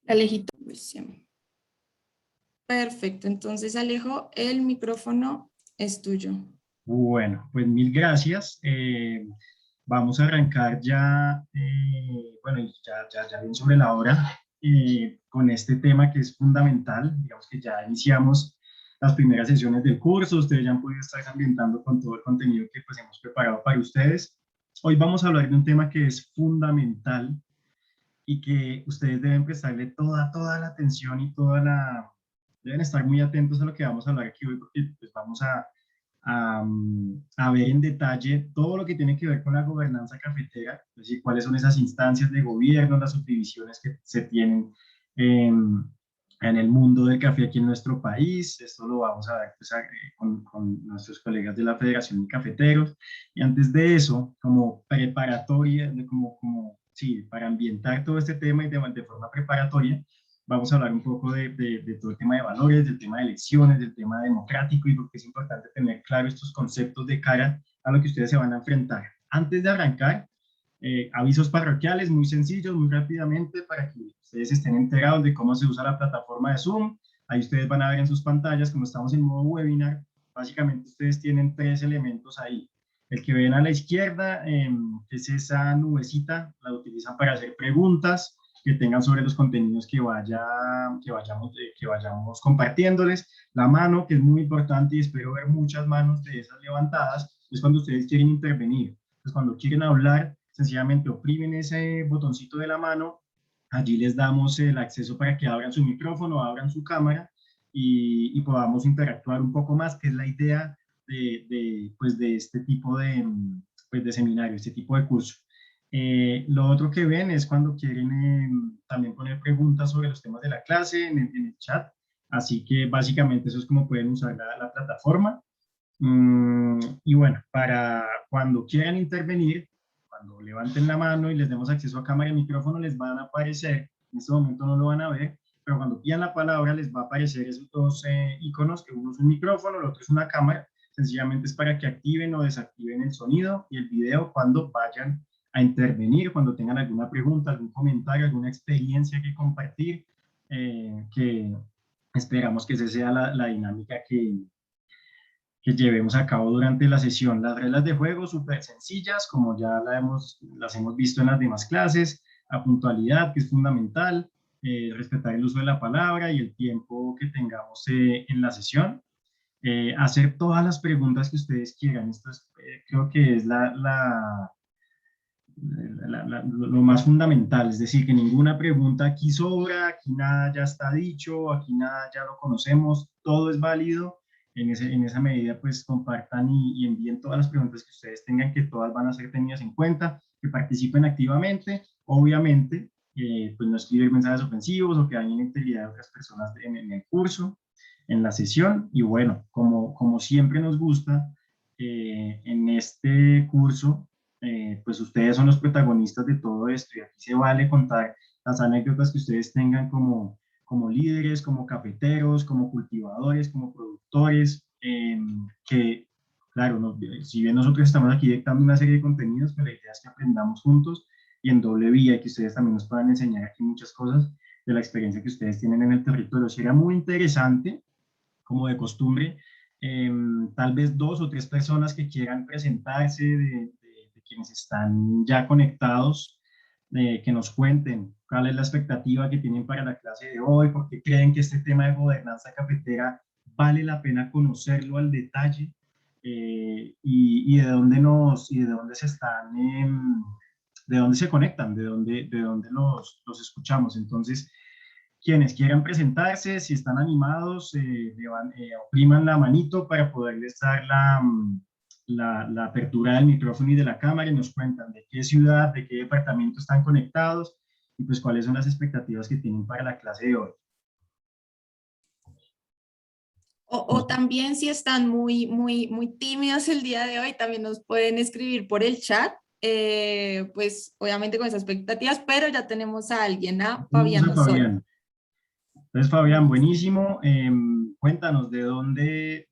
Alejito. Perfecto, entonces Alejo, el micrófono es tuyo. Bueno, pues mil gracias. Vamos a arrancar ya, bueno, ya bien sobre la hora, con este tema que es fundamental. Digamos que ya iniciamos las primeras sesiones del curso, ustedes ya han podido estar ambientando con todo el contenido que pues hemos preparado para ustedes. Hoy vamos a hablar de un tema que es fundamental y que ustedes deben prestarle toda la atención y deben estar muy atentos a lo que vamos a hablar aquí hoy, porque pues vamos a ver en detalle todo lo que tiene que ver con la gobernanza cafetera, es decir, cuáles son esas instancias de gobierno, las subdivisiones que se tienen en el mundo del café aquí en nuestro país. Esto lo vamos a ver pues, con nuestros colegas de la Federación de Cafeteros. Y antes de eso, como preparatoria, sí, para ambientar todo este tema y de forma preparatoria, vamos a hablar un poco de todo el tema de valores, del tema de elecciones, del tema democrático y por qué es importante tener claro estos conceptos de cara a lo que ustedes se van a enfrentar. Antes de arrancar, avisos parroquiales muy sencillos, muy rápidamente, para que ustedes estén enterados de cómo se usa la plataforma de Zoom. Ahí ustedes van a ver en sus pantallas, como estamos en modo webinar, básicamente ustedes tienen tres elementos ahí. El que ven a la izquierda, es esa nubecita, la utilizan para hacer preguntas que tengan sobre los contenidos que vayamos compartiéndoles. La mano, que es muy importante y espero ver muchas manos de esas levantadas, es cuando ustedes quieren intervenir. Pues cuando quieren hablar, sencillamente oprimen ese botoncito de la mano, allí les damos el acceso para que abran su micrófono, abran su cámara y podamos interactuar un poco más, que es la idea pues de este tipo pues de seminario, este tipo de curso. Lo otro que ven es cuando quieren también poner preguntas sobre los temas de la clase en el chat, así que básicamente eso es como pueden usar la plataforma. Y bueno, para cuando quieran intervenir, cuando levanten la mano y les demos acceso a cámara y micrófono, les van a aparecer, en este momento no lo van a ver, pero cuando pidan la palabra les va a aparecer esos dos iconos, que uno es un micrófono, el otro es una cámara. Sencillamente es para que activen o desactiven el sonido y el video cuando vayan a intervenir, cuando tengan alguna pregunta, algún comentario, alguna experiencia que compartir, que esperamos que esa sea la dinámica que llevemos a cabo durante la sesión. Las reglas de juego súper sencillas, como ya las hemos visto en las demás clases, a puntualidad, que es fundamental, respetar el uso de la palabra y el tiempo que tengamos en la sesión. Hacer todas las preguntas que ustedes quieran. Esto creo que es lo más fundamental, es decir, que ninguna pregunta aquí sobra, aquí nada ya está dicho, aquí nada ya lo conocemos, todo es válido. En esa medida, pues compartan y envíen todas las preguntas que ustedes tengan, que todas van a ser tenidas en cuenta, que participen activamente, obviamente, pues no escribir mensajes ofensivos o que dañen la integridad de otras personas en el curso, en la sesión. Y bueno, como siempre nos gusta, en este curso, pues ustedes son los protagonistas de todo esto y aquí se vale contar las anécdotas que ustedes tengan como líderes, como cafeteros, como cultivadores, como productores, que claro, si bien nosotros estamos aquí dictando una serie de contenidos, pero la idea es que aprendamos juntos y en doble vía y que ustedes también nos puedan enseñar aquí muchas cosas de la experiencia que ustedes tienen en el territorio. Sería muy interesante, como de costumbre, tal vez dos o tres personas que quieran presentarse de quienes están ya conectados, que nos cuenten cuál es la expectativa que tienen para la clase de hoy, porque creen que este tema de gobernanza cafetera vale la pena conocerlo al detalle, y de dónde se están, de dónde se conectan, de dónde los escuchamos. Entonces, quienes quieran presentarse, si están animados, opriman la manito para poderles dar la apertura del micrófono y de la cámara y nos cuentan de qué ciudad, de qué departamento están conectados y pues cuáles son las expectativas que tienen para la clase de hoy. O también si están muy tímidos el día de hoy, también nos pueden escribir por el chat, pues obviamente con esas expectativas, pero ya tenemos a alguien, a Tenemos Fabián a Osorio. Fabián. Entonces, Fabián, Listo. buenísimo. Cuéntanos de dónde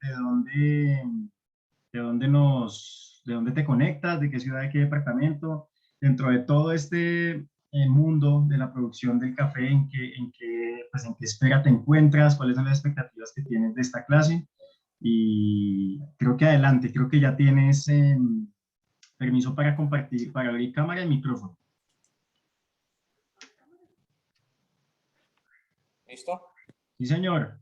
te conectas, de qué ciudad, de qué departamento. Dentro de todo este mundo de la producción del café, pues, en qué espera te encuentras, cuáles son las expectativas que tienes de esta clase. Y creo que adelante, creo que ya tienes permiso para compartir, para abrir cámara y micrófono. ¿Listo? Sí, señor.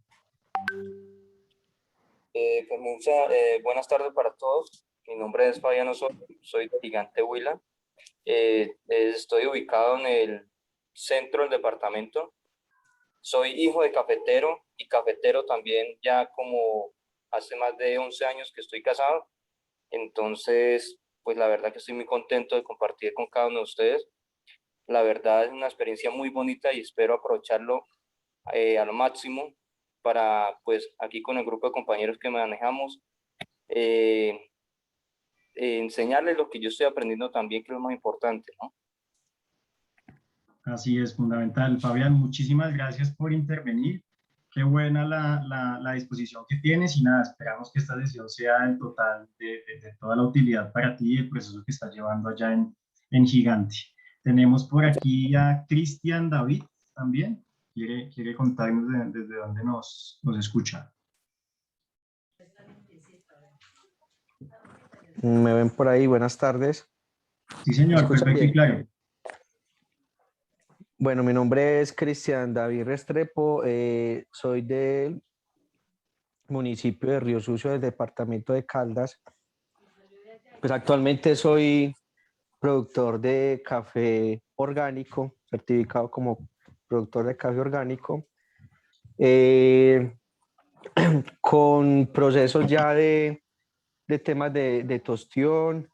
Buenas tardes para todos. Mi nombre es Fabián Osorio, soy de Gigante Huila. Estoy ubicado en el centro del departamento. Soy hijo de cafetero y cafetero también ya como hace más de 11 años que estoy casado. Entonces, pues la verdad que estoy muy contento de compartir con cada uno de ustedes. La verdad es una experiencia muy bonita y espero aprovecharlo a lo máximo para, pues, aquí con el grupo de compañeros que manejamos, enseñarles lo que yo estoy aprendiendo también, que es lo más importante, ¿no? Así es, fundamental. Fabián, muchísimas gracias por intervenir. Qué buena la disposición que tienes y nada, esperamos que esta sesión sea en total de toda la utilidad para ti y el proceso que estás llevando allá en Gigante. Tenemos por aquí a Cristian David también. Quiere contarnos desde dónde nos escucha. ¿Me ven por ahí? Buenas tardes. Sí, señor, perfecto y claro. Bueno, mi nombre es Cristian David Restrepo, soy del municipio de Río Sucio, del departamento de Caldas. Pues actualmente soy productor de café orgánico, certificado como productor de café orgánico, con procesos ya de temas de tostión,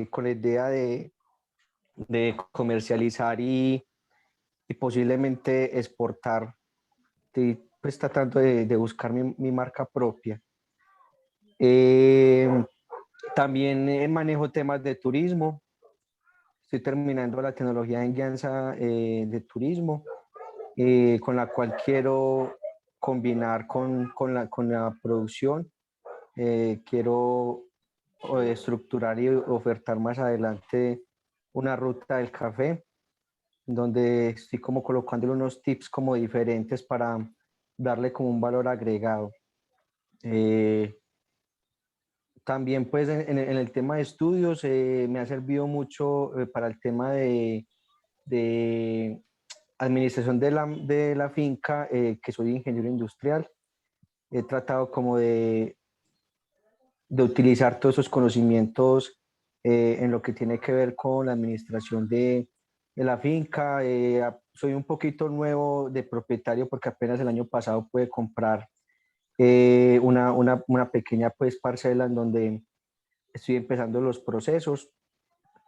con la idea de comercializar y posiblemente exportar. Estoy pues tratando de buscar mi marca propia. También manejo temas de turismo. Estoy terminando la tecnología en guianza de turismo, con la cual quiero combinar con la producción. Quiero estructurar y ofertar más adelante una ruta del café, donde estoy como colocándole unos tips como diferentes para darle como un valor agregado. También pues en el tema de estudios me ha servido mucho para el tema de administración de la finca, que soy ingeniero industrial. He tratado como de utilizar todos esos conocimientos en lo que tiene que ver con la administración de la finca. Soy un poquito nuevo de propietario porque apenas el año pasado pude comprar una pequeña pues parcela en donde estoy empezando los procesos,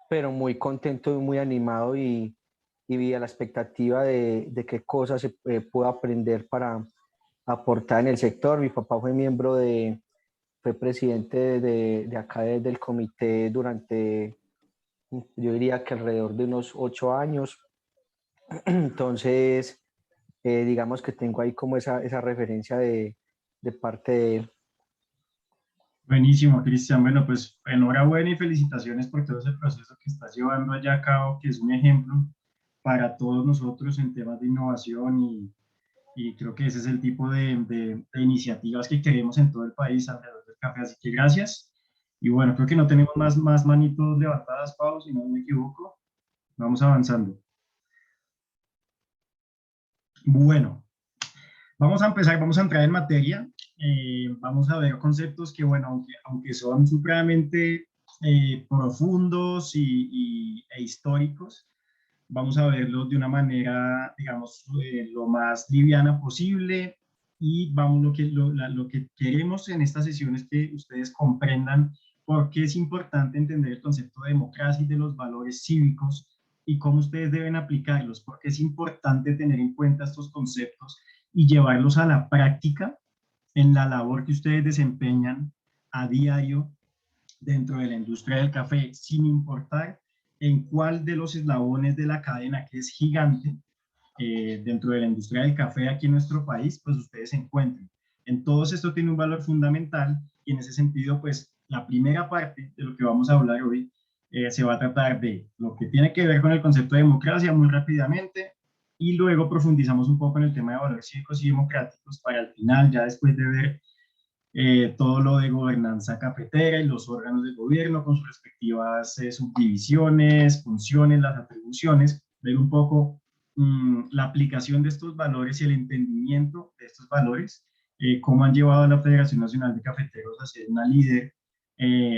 pero muy contento y muy animado y vi a la expectativa de qué cosas se puedo aprender para aportar en el sector. Mi papá fue presidente de acá del comité durante, yo diría que alrededor de unos 8 años. Entonces, digamos que tengo ahí como esa referencia de parte de él. Buenísimo, Cristian. Bueno, pues enhorabuena y felicitaciones por todo ese proceso que estás llevando allá a cabo, que es un ejemplo para todos nosotros en temas de innovación y creo que ese es el tipo de iniciativas que queremos en todo el país alrededor del café. Así que gracias. Y bueno, creo que no tenemos más manitos levantadas, Pau, si no me equivoco. Vamos avanzando. Bueno, vamos a empezar, vamos a entrar en materia. Vamos a ver conceptos que, bueno, aunque son supremamente profundos e históricos, vamos a verlos de una manera, digamos, lo más liviana posible y vamos, lo que queremos en esta sesión es que ustedes comprendan por qué es importante entender el concepto de democracia y de los valores cívicos y cómo ustedes deben aplicarlos, porque es importante tener en cuenta estos conceptos y llevarlos a la práctica en la labor que ustedes desempeñan a diario dentro de la industria del café, sin importar en cuál de los eslabones de la cadena, que es gigante, dentro de la industria del café aquí en nuestro país, pues ustedes se encuentren. En todos esto tiene un valor fundamental y en ese sentido, pues la primera parte de lo que vamos a hablar hoy Se va a tratar de lo que tiene que ver con el concepto de democracia muy rápidamente, y luego profundizamos un poco en el tema de valores cívicos y democráticos para al final, ya después de ver todo lo de gobernanza cafetera y los órganos de gobierno con sus respectivas subdivisiones, funciones, las atribuciones, ver un poco la aplicación de estos valores y el entendimiento de estos valores, cómo han llevado a la Federación Nacional de Cafeteros a ser una líder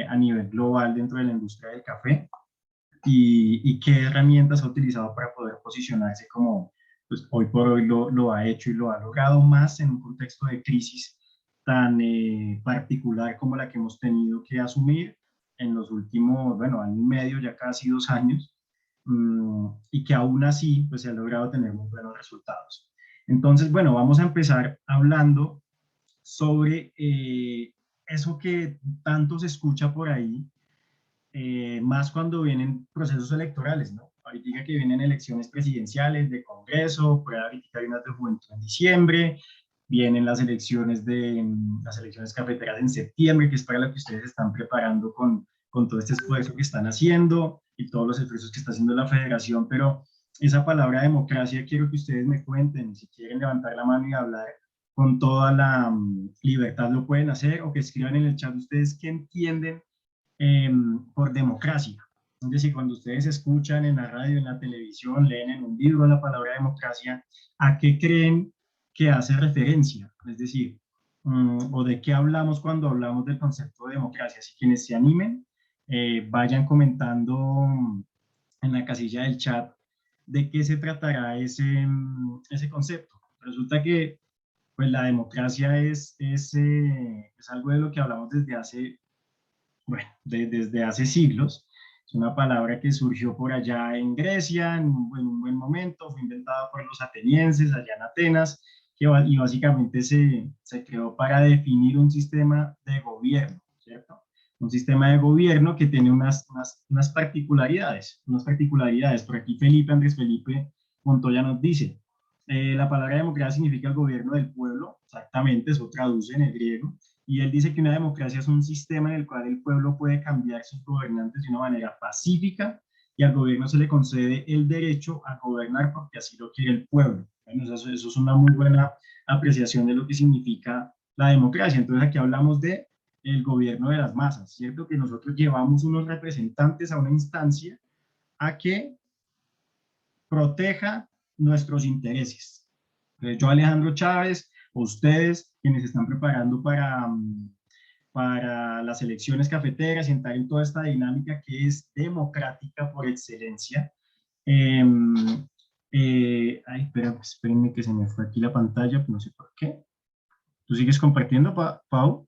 a nivel global dentro de la industria del café, y qué herramientas ha utilizado para poder posicionarse como pues, hoy por hoy lo ha hecho y lo ha logrado, más en un contexto de crisis tan particular como la que hemos tenido que asumir en los últimos, bueno, año y medio, ya casi 2 años, y que aún así pues, se ha logrado tener muy buenos resultados. Entonces, bueno, vamos a empezar hablando sobre eso que tanto se escucha por ahí, más cuando vienen procesos electorales, ¿no? Ahorita que vienen elecciones presidenciales, de Congreso, por ahorita hay unas de juventud en diciembre, vienen las elecciones cafeteras en septiembre, que es para lo que ustedes están preparando con todo este esfuerzo que están haciendo y todos los esfuerzos que está haciendo la federación, pero esa palabra democracia quiero que ustedes me cuenten, si quieren levantar la mano y hablar con toda la libertad lo pueden hacer, o que escriban en el chat ustedes qué entienden por democracia. Es decir, cuando ustedes escuchan en la radio, en la televisión, leen en un libro la palabra democracia, ¿a qué creen que hace referencia? Es decir, o de qué hablamos cuando hablamos del concepto de democracia. Si quienes se animen, vayan comentando en la casilla del chat de qué se tratará ese concepto. Resulta que pues, la democracia es algo de lo que hablamos desde hace, bueno, desde hace siglos. Es una palabra que surgió por allá en Grecia en un buen momento, fue inventada por los atenienses allá en Atenas, y básicamente se creó para definir un sistema de gobierno, ¿cierto? Un sistema de gobierno que tiene unas particularidades, Por aquí Andrés Felipe Montoya nos dice, la palabra democracia significa el gobierno del pueblo, exactamente, eso traduce en el griego, y él dice que una democracia es un sistema en el cual el pueblo puede cambiar sus gobernantes de una manera pacífica, y al gobierno se le concede el derecho a gobernar porque así lo quiere el pueblo. Bueno, eso es una muy buena apreciación de lo que significa la democracia. Entonces aquí hablamos de el gobierno de las masas, ¿cierto? Que nosotros llevamos unos representantes a una instancia a que proteja nuestros intereses. Entonces, yo, Alejandro Chávez, o ustedes, quienes están preparando para las elecciones cafeteras y entrar en toda esta dinámica que es democrática por excelencia. Espérenme que se me fue aquí la pantalla, no sé por qué. ¿Tú sigues compartiendo, Pau?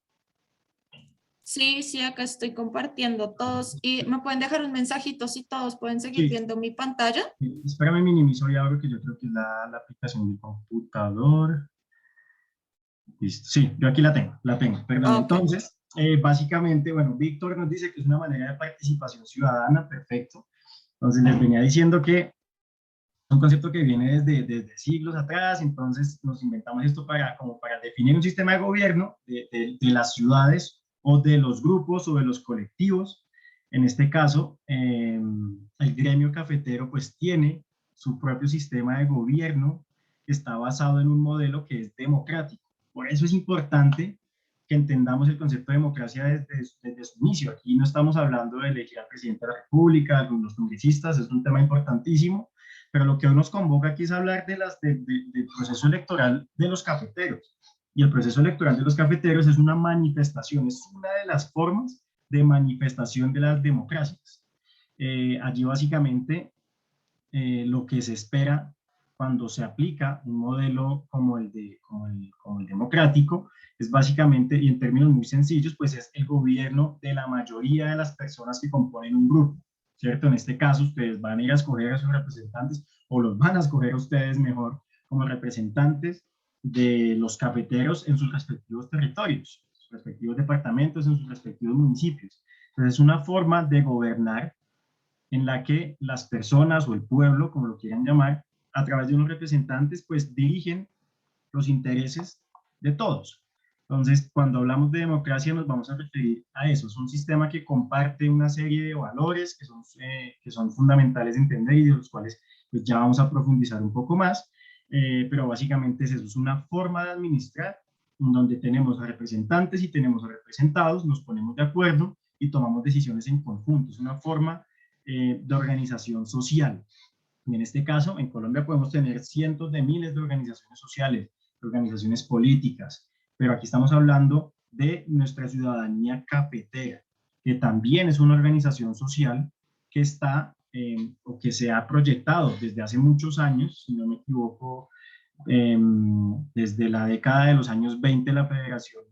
Sí, sí, acá estoy compartiendo todos, y me pueden dejar un mensajito si todos pueden seguir viendo mi pantalla. Espérame, minimizo y abro, que yo creo que es la aplicación de computador. Listo. Sí, yo aquí la tengo, perdón. Okay. Entonces, básicamente, bueno, Víctor nos dice que es una manera de participación ciudadana, perfecto. Entonces, les venía diciendo que es un concepto que viene desde siglos atrás, entonces nos inventamos esto para definir un sistema de gobierno de las ciudades, o de los grupos, o de los colectivos. En este caso, el gremio cafetero pues tiene su propio sistema de gobierno que está basado en un modelo que es democrático. Por eso es importante que entendamos el concepto de democracia desde su inicio. Aquí no estamos hablando de elegir al presidente de la República, algunos congresistas, es un tema importantísimo, pero lo que hoy nos convoca aquí es hablar del proceso electoral de los cafeteros. Y el proceso electoral de los cafeteros es una manifestación, es una de las formas de manifestación de las democracias. Allí básicamente lo que se espera cuando se aplica un modelo como el democrático es básicamente, y en términos muy sencillos, pues es el gobierno de la mayoría de las personas que componen un grupo, ¿cierto? En este caso ustedes van a ir a escoger a sus representantes, o los van a escoger a ustedes mejor como representantes de los cafeteros en sus respectivos territorios, sus respectivos departamentos, en sus respectivos municipios. Entonces es una forma de gobernar en la que las personas o el pueblo, como lo quieran llamar, a través de unos representantes, pues dirigen los intereses de todos. Entonces, cuando hablamos de democracia nos vamos a referir a eso. Es un sistema que comparte una serie de valores que son fundamentales de entender y de los cuales pues, ya vamos a profundizar un poco más. Pero básicamente es eso, es una forma de administrar donde tenemos a representantes y tenemos a representados, nos ponemos de acuerdo y tomamos decisiones en conjunto. Es una forma de organización social. Y en este caso, en Colombia podemos tener cientos de miles de organizaciones sociales, de organizaciones políticas, pero aquí estamos hablando de nuestra ciudadanía cafetera, que también es una organización social que está o que se ha proyectado desde hace muchos años, si no me equivoco, desde la década de los años 20 la Federación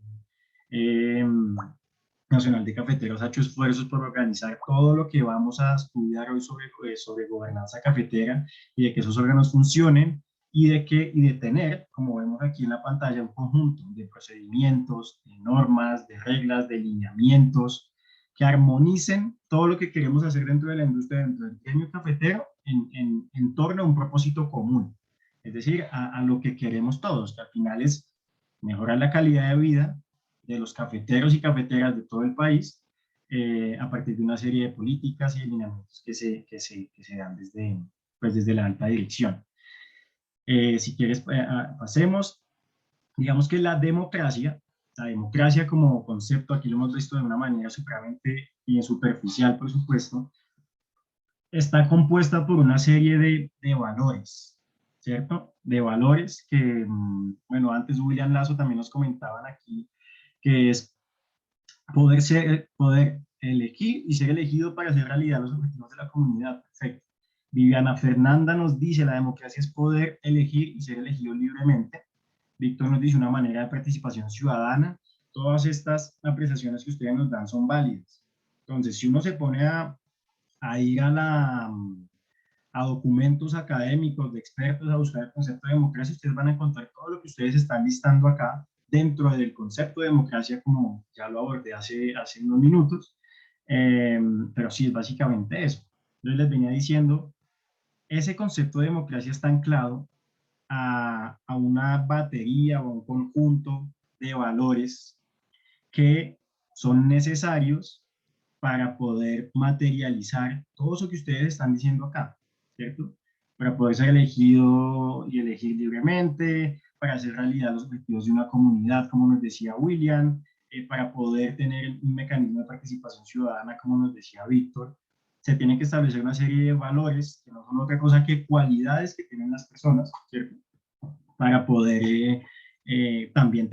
Nacional de Cafeteros ha hecho esfuerzos por organizar todo lo que vamos a estudiar hoy sobre gobernanza cafetera y de que esos órganos funcionen y de tener, como vemos aquí en la pantalla, un conjunto de procedimientos, de normas, de reglas, de lineamientos que armonicen todo lo que queremos hacer dentro de la industria, dentro del gremio cafetero, en torno a un propósito común. Es decir, a lo que queremos todos, que al final es mejorar la calidad de vida de los cafeteros y cafeteras de todo el país a partir de una serie de políticas y de lineamientos que se dan desde la alta dirección. Si quieres, pasemos. Digamos que la democracia como concepto, aquí lo hemos visto de una manera supremamente superficial, por supuesto, está compuesta por una serie de valores, ¿cierto? De valores que, bueno, antes William Lazo también nos comentaban aquí, que es poder elegir y ser elegido para hacer realidad los objetivos de la comunidad. Perfecto. Viviana Fernanda nos dice, la democracia es poder elegir y ser elegido libremente. Víctor nos dice una manera de participación ciudadana. Todas estas apreciaciones que ustedes nos dan son válidas. Entonces, si uno se pone a ir a documentos académicos de expertos a buscar el concepto de democracia, ustedes van a encontrar todo lo que ustedes están listando acá dentro del concepto de democracia, como ya lo abordé hace unos minutos, pero sí, es básicamente eso. Yo les venía diciendo, ese concepto de democracia está anclado a una batería o a un conjunto de valores que son necesarios para poder materializar todo eso que ustedes están diciendo acá, ¿cierto? Para poder ser elegido y elegir libremente, para hacer realidad los objetivos de una comunidad, como nos decía William, para poder tener un mecanismo de participación ciudadana, como nos decía Víctor. Se tiene que establecer una serie de valores que no son otra cosa que cualidades que tienen las personas, ¿cierto? Para poder también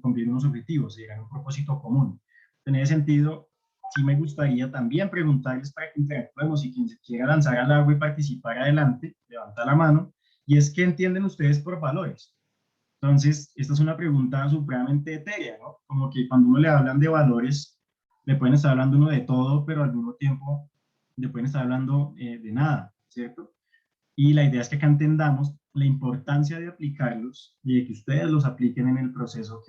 cumplir unos objetivos, llegar a un propósito común. En ese sentido, sí me gustaría también preguntarles para que interactuemos y quien se quiera lanzar al agua y participar adelante, levanta la mano, y es ¿qué entienden ustedes por valores? Entonces, esta es una pregunta supremamente etérea, ¿no? Como que cuando uno le hablan de valores, le pueden estar hablando uno de todo, pero al mismo tiempo le pueden estar hablando de nada, ¿cierto? Y la idea es que acá entendamos la importancia de aplicarlos y de que ustedes los apliquen en el proceso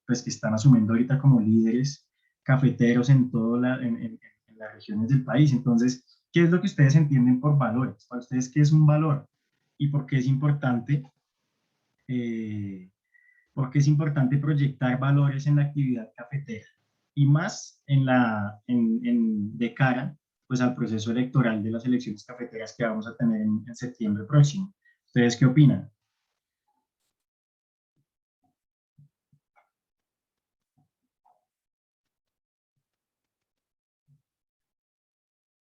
pues, que están asumiendo ahorita como líderes cafeteros en las regiones del país. Entonces, ¿qué es lo que ustedes entienden por valores? Para ustedes, ¿qué es un valor? ¿Y por qué es importante? Porque es importante proyectar valores en la actividad cafetera y más de cara pues, al proceso electoral de las elecciones cafeteras que vamos a tener en septiembre próximo. ¿Ustedes qué opinan?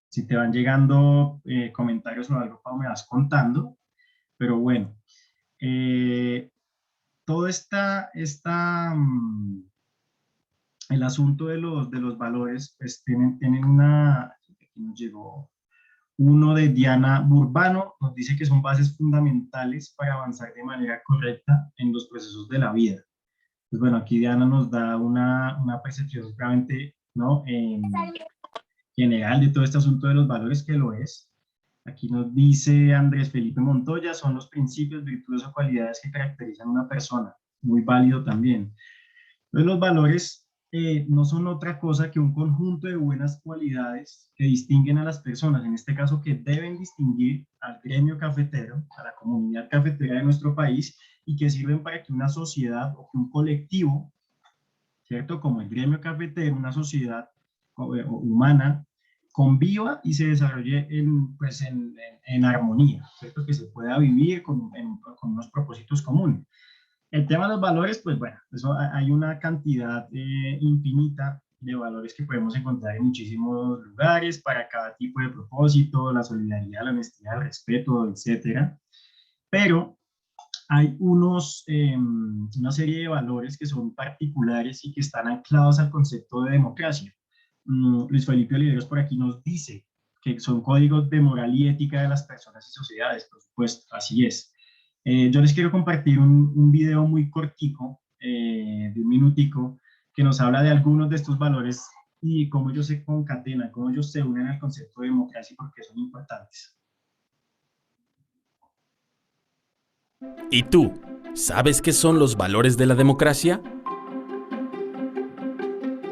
Si te van llegando comentarios o algo, me vas contando, pero bueno, todo el asunto de los valores, pues tienen aquí nos llegó uno de Diana Burbano, nos dice que son bases fundamentales para avanzar de manera correcta en los procesos de la vida. Pues bueno, aquí Diana nos da una percepción realmente, ¿no? General de todo este asunto de los valores, que lo es. Aquí nos dice Andrés Felipe Montoya, son los principios, virtudes o cualidades que caracterizan a una persona. Muy válido también. Entonces los valores no son otra cosa que un conjunto de buenas cualidades que distinguen a las personas, en este caso que deben distinguir al gremio cafetero, a la comunidad cafetera de nuestro país, y que sirven para que una sociedad o que un colectivo ¿cierto? Como el gremio cafetero, una sociedad humana, conviva y se desarrolle pues en armonía, ¿cierto? Que se pueda vivir con unos propósitos comunes. El tema de los valores, pues bueno, eso hay una cantidad infinita de valores que podemos encontrar en muchísimos lugares para cada tipo de propósito, la solidaridad, la honestidad, el respeto, etcétera. Pero hay una serie de valores que son particulares y que están anclados al concepto de democracia. Luis Felipe Oliveros por aquí nos dice que son códigos de moral y ética de las personas y sociedades, por supuesto, así es. Yo les quiero compartir un video muy cortico, de un minutico, que nos habla de algunos de estos valores y cómo ellos se concatenan, cómo ellos se unen al concepto de democracia y por qué son importantes. ¿Y tú, sabes qué son los valores de la democracia?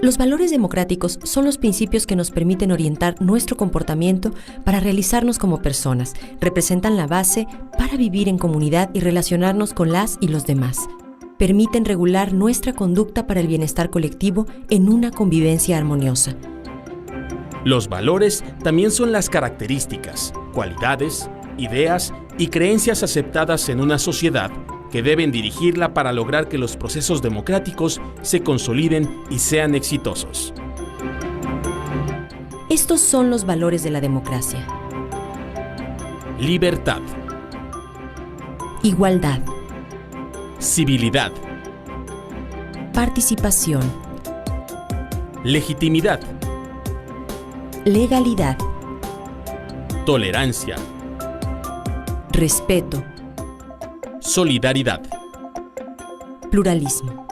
Los valores democráticos son los principios que nos permiten orientar nuestro comportamiento para realizarnos como personas, representan la base para vivir en comunidad y relacionarnos con las y los demás. Permiten regular nuestra conducta para el bienestar colectivo en una convivencia armoniosa. Los valores también son las características, cualidades, ideas y creencias aceptadas en una sociedad que deben dirigirla para lograr que los procesos democráticos se consoliden y sean exitosos. Estos son los valores de la democracia. Libertad, Igualdad, civilidad, participación, legitimidad, legalidad, tolerancia, respeto, solidaridad. pluralismo.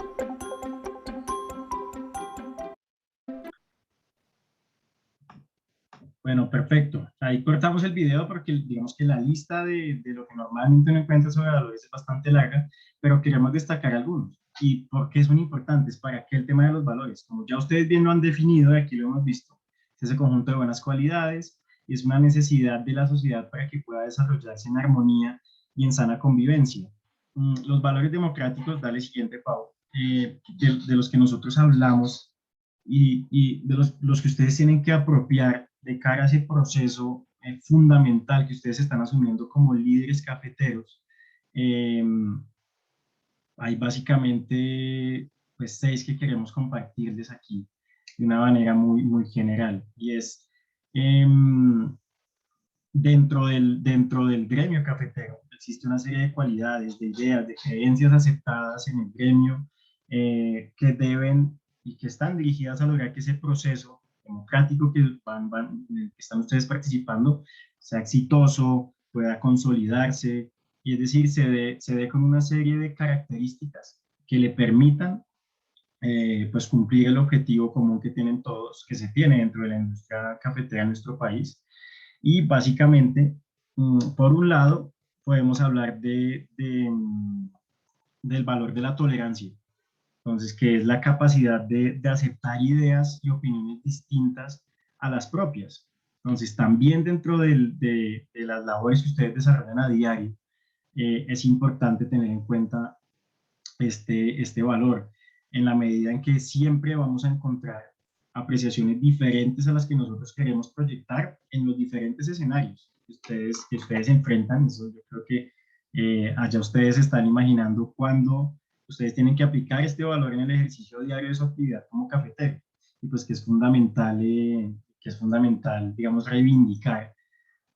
Bueno, perfecto. Ahí cortamos el video porque digamos que la lista de lo que normalmente uno encuentra sobre valores es bastante larga, pero queremos destacar algunos. ¿Y por qué son importantes? ¿Para qué el tema de los valores? Como ya ustedes bien lo han definido, y aquí lo hemos visto, es ese conjunto de buenas cualidades, es una necesidad de la sociedad para que pueda desarrollarse en armonía y en sana convivencia. Los valores democráticos, dale siguiente, Pau, de los que nosotros hablamos y de los que ustedes tienen que apropiar de cara a ese proceso fundamental que ustedes están asumiendo como líderes cafeteros. Hay básicamente pues 6 que queremos compartirles aquí de una manera muy general, y es dentro del gremio cafetero existe una serie de cualidades, de ideas, de creencias aceptadas en el gremio que deben y que están dirigidas a lograr que ese proceso democrático en el que están ustedes participando sea exitoso, pueda consolidarse, y es decir, se dé con una serie de características que le permitan pues cumplir el objetivo común que tienen todos, que se tiene dentro de la industria cafetera en nuestro país. Y básicamente, por un lado, podemos hablar del valor de la tolerancia. Entonces, que es la capacidad de aceptar ideas y opiniones distintas a las propias. Entonces, también dentro de las labores que ustedes desarrollan a diario, es importante tener en cuenta este valor, en la medida en que siempre vamos a encontrar apreciaciones diferentes a las que nosotros queremos proyectar en los diferentes escenarios que ustedes enfrentan. Eso yo creo que allá ustedes están imaginando cuando ustedes tienen que aplicar este valor en el ejercicio diario de su actividad como cafetero, y pues que es fundamental, digamos, reivindicar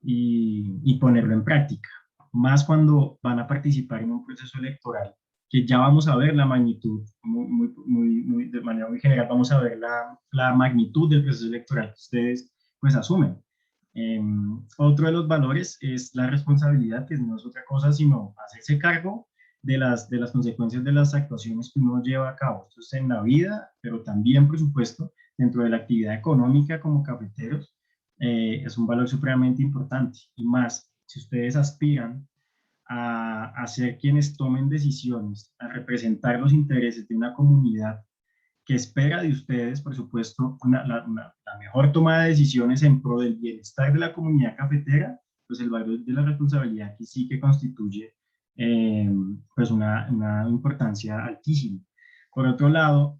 y ponerlo en práctica, más cuando van a participar en un proceso electoral, que ya vamos a ver la magnitud, de manera muy general, vamos a ver la magnitud del proceso electoral que ustedes pues asumen. Otro de los valores es la responsabilidad, que no es otra cosa sino hacerse cargo de las consecuencias de las actuaciones que uno lleva a cabo. Esto es en la vida, pero también, por supuesto, dentro de la actividad económica como cafeteros, es un valor supremamente importante. Y más, si ustedes aspiran a ser quienes tomen decisiones, a representar los intereses de una comunidad que espera de ustedes, por supuesto, la mejor toma de decisiones en pro del bienestar de la comunidad cafetera, pues el valor de la responsabilidad aquí sí que constituye pues una importancia altísima. Por otro lado,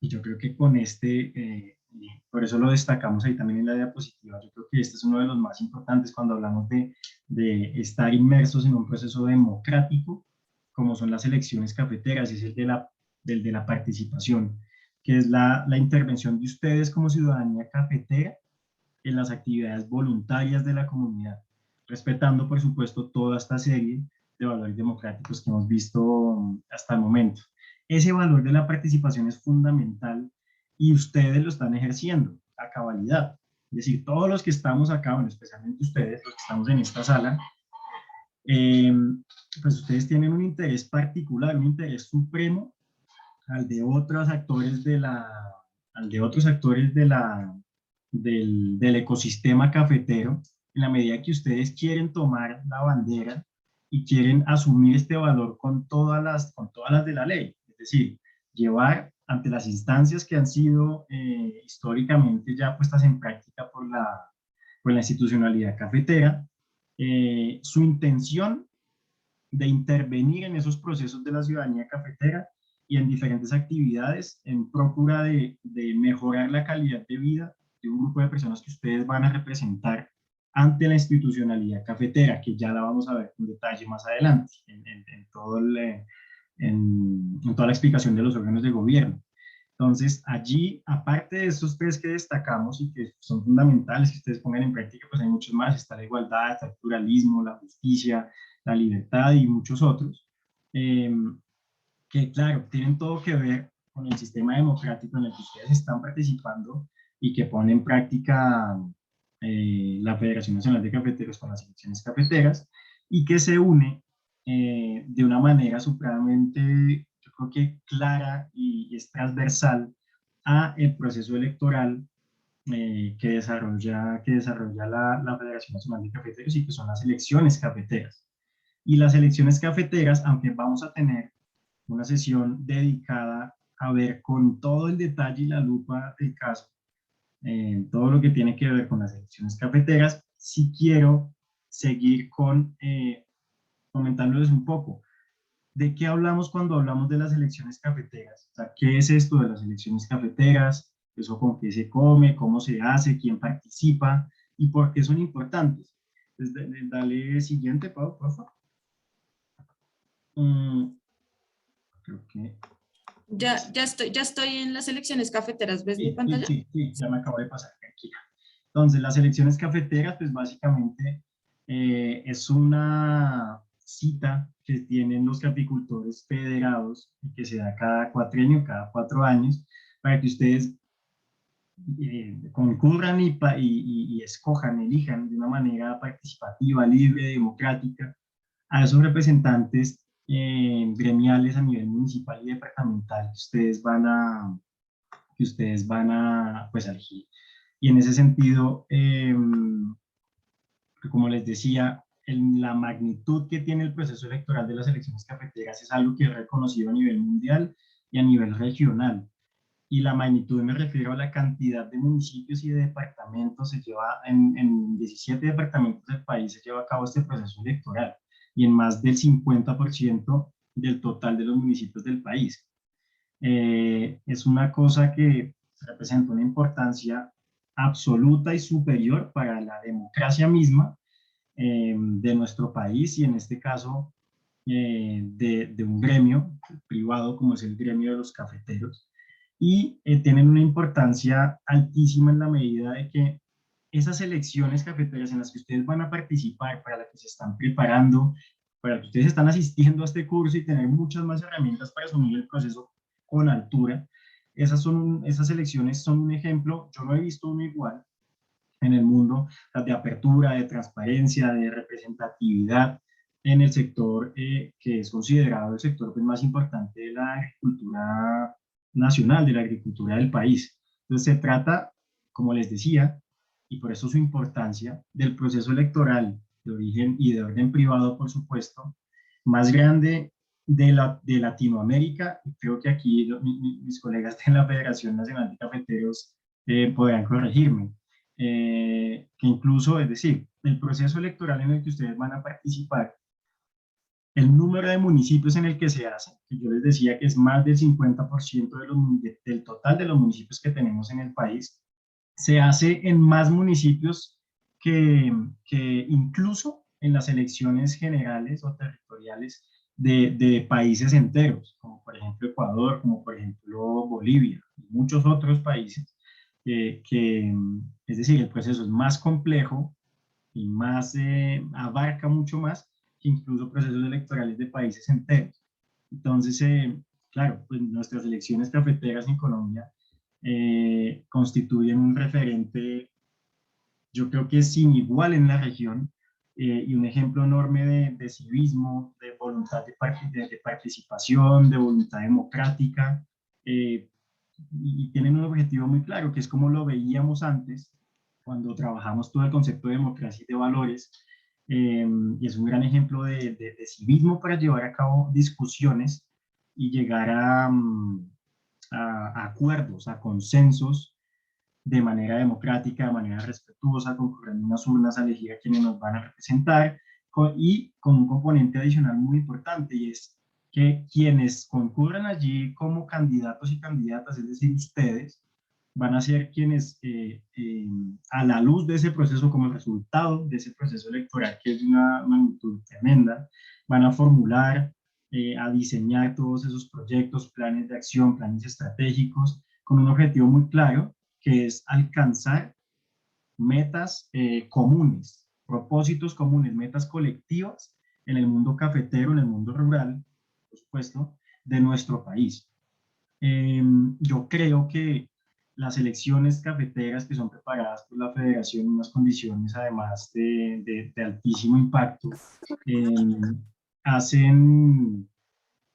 Y yo creo que con por eso lo destacamos ahí también en la diapositiva, yo creo que este es uno de los más importantes cuando hablamos de estar inmersos en un proceso democrático, como son las elecciones cafeteras, es del de la participación, que es la intervención de ustedes como ciudadanía cafetera en las actividades voluntarias de la comunidad, respetando, por supuesto, toda esta serie de valores democráticos que hemos visto hasta el momento. Ese valor de la participación es fundamental y ustedes lo están ejerciendo a cabalidad. Es decir, todos los que estamos acá, bueno, especialmente ustedes, los que estamos en esta sala, pues ustedes tienen un interés particular, un interés supremo al de otros actores del ecosistema cafetero, en la medida que ustedes quieren tomar la bandera y quieren asumir este valor con todas las de la ley, es decir, llevar ante las instancias que han sido históricamente ya puestas en práctica por la institucionalidad cafetera, su intención de intervenir en esos procesos de la ciudadanía cafetera y en diferentes actividades en procura de mejorar la calidad de vida de un grupo de personas que ustedes van a representar ante la institucionalidad cafetera, que ya la vamos a ver con detalle más adelante, en toda la explicación de los órganos de gobierno. Entonces, allí, aparte de estos tres que destacamos y que son fundamentales que ustedes pongan en práctica, pues hay muchos más, está la igualdad, está el pluralismo, la justicia, la libertad y muchos otros, que claro, tienen todo que ver con el sistema democrático en el que ustedes están participando y que ponen en práctica la Federación Nacional de Cafeteros con las elecciones cafeteras y que se une de una manera supremamente, yo creo que clara y es transversal a el proceso electoral que desarrolla la Federación Nacional de Cafeteros y que son las elecciones cafeteras. Y las elecciones cafeteras, aunque vamos a tener una sesión dedicada a ver con todo el detalle y la lupa del caso, todo lo que tiene que ver con las elecciones cafeteras, sí quiero seguir comentándoles un poco. ¿De qué hablamos cuando hablamos de las elecciones cafeteras? O sea, ¿qué es esto de las elecciones cafeteras? ¿Eso con qué se come? ¿Cómo se hace? ¿Quién participa? ¿Y por qué son importantes? Entonces, dale siguiente, Pau, por favor. Creo que... Ya estoy en las elecciones cafeteras, ¿ves mi pantalla? Sí, ya me acabo de pasar, tranquila. Entonces, las elecciones cafeteras, pues básicamente es una cita que tienen los caficultores federados y que se da cada cuatrienio, cada 4 años, para que ustedes concurran y escojan, elijan de una manera participativa, libre, democrática, a esos representantes gremiales a nivel municipal y departamental que ustedes van a pues, elegir. Y en ese sentido, como les decía, la magnitud que tiene el proceso electoral de las elecciones cafeteras es algo que es reconocido a nivel mundial y a nivel regional. Y la magnitud me refiero a la cantidad de municipios y de departamentos. Se lleva en 17 departamentos del país se lleva a cabo este proceso electoral y en más del 50% del total de los municipios del país. Es una cosa que representa una importancia absoluta y superior para la democracia misma de nuestro país y en este caso de un gremio privado como es el gremio de los cafeteros y tienen una importancia altísima en la medida de que esas elecciones cafeteras en las que ustedes van a participar, para las que se están preparando, para las que ustedes están asistiendo a este curso y tener muchas más herramientas para asumir el proceso con altura, esas elecciones son un ejemplo, yo no he visto uno igual en el mundo, de apertura, de transparencia, de representatividad en el sector que es considerado el sector pues, más importante de la agricultura nacional, de la agricultura del país. Entonces se trata, como les decía, y por eso su importancia, del proceso electoral de origen y de orden privado, por supuesto, más grande de Latinoamérica, y creo que aquí mis colegas de la Federación Nacional de Cafeteros podrán corregirme, que incluso, es decir, el proceso electoral en el que ustedes van a participar el número de municipios en el que se hace, que yo les decía que es más del 50% del total de los municipios que tenemos en el país, se hace en más municipios que incluso en las elecciones generales o territoriales de países enteros, como por ejemplo Ecuador, como por ejemplo Bolivia y muchos otros países, es decir, el proceso es más complejo y más, abarca mucho más que incluso procesos electorales de países enteros. Entonces, claro, pues nuestras elecciones cafeteras en Colombia constituyen un referente, yo creo que es sin igual en la región, y un ejemplo enorme de civismo, de voluntad de participación, de voluntad democrática, y tienen un objetivo muy claro, que es como lo veíamos antes, cuando trabajamos todo el concepto de democracia y de valores, y es un gran ejemplo de civismo para llevar a cabo discusiones y llegar a acuerdos, a consensos de manera democrática, de manera respetuosa, concurriendo unas urnas a elegir a quienes nos van a representar, y con un componente adicional muy importante, y es que quienes concurran allí como candidatos y candidatas, es decir, ustedes, van a ser quienes, a la luz de ese proceso, como resultado de ese proceso electoral, que es de una magnitud tremenda, van a formular, a diseñar todos esos proyectos, planes de acción, planes estratégicos, con un objetivo muy claro, que es alcanzar metas comunes, propósitos comunes, metas colectivas en el mundo cafetero, en el mundo rural, por supuesto, de nuestro país. Yo creo que las elecciones cafeteras que son preparadas por la federación en unas condiciones además de altísimo impacto, hacen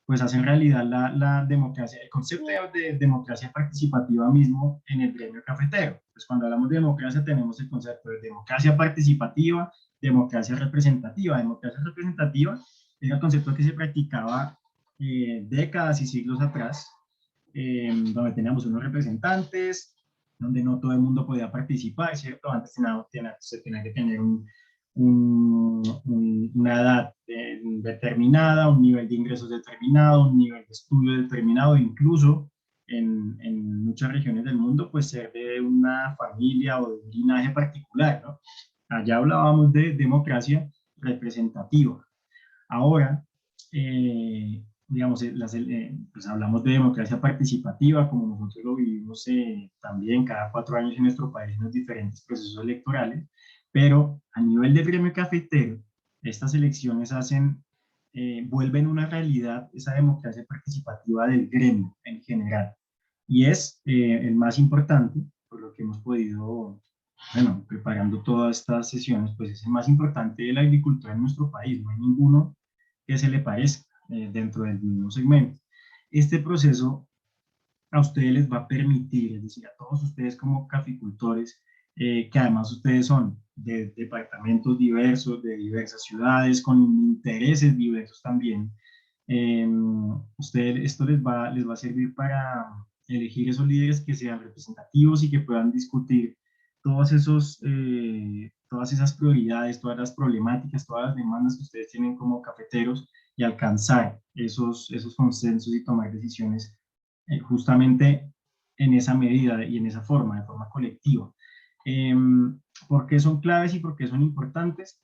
pues hacen realidad la democracia, el concepto de democracia participativa mismo en el gremio cafetero. Pues cuando hablamos de democracia tenemos el concepto de democracia participativa, democracia representativa. Democracia representativa es el concepto que se practicaba décadas y siglos atrás, donde teníamos unos representantes, donde no todo el mundo podía participar, ¿cierto? Antes se tenía que tener una edad determinada, un nivel de ingresos determinado, un nivel de estudio determinado, incluso en muchas regiones del mundo, pues ser de una familia o de un linaje particular, ¿no? Allá hablábamos de democracia representativa. Ahora, digamos, pues hablamos de democracia participativa, como nosotros lo vivimos también cada 4 años en nuestro país en los diferentes procesos electorales, pero a nivel del gremio cafetero, estas elecciones vuelven una realidad esa democracia participativa del gremio en general. Y es el más importante, por lo que hemos podido, bueno, preparando todas estas sesiones, pues es el más importante de la agricultura en nuestro país. No hay ninguno que se le parezca dentro del mismo segmento. Este proceso a ustedes les va a permitir, es decir, a todos ustedes como caficultores, que además ustedes son de departamentos diversos, de diversas ciudades, con intereses diversos también, esto les va a servir para elegir esos líderes que sean representativos y que puedan discutir todas esas prioridades, todas las problemáticas, todas las demandas que ustedes tienen como cafeteros y alcanzar esos consensos y tomar decisiones justamente en esa medida y en esa forma, de forma colectiva. ¿Por qué son claves y por qué son importantes?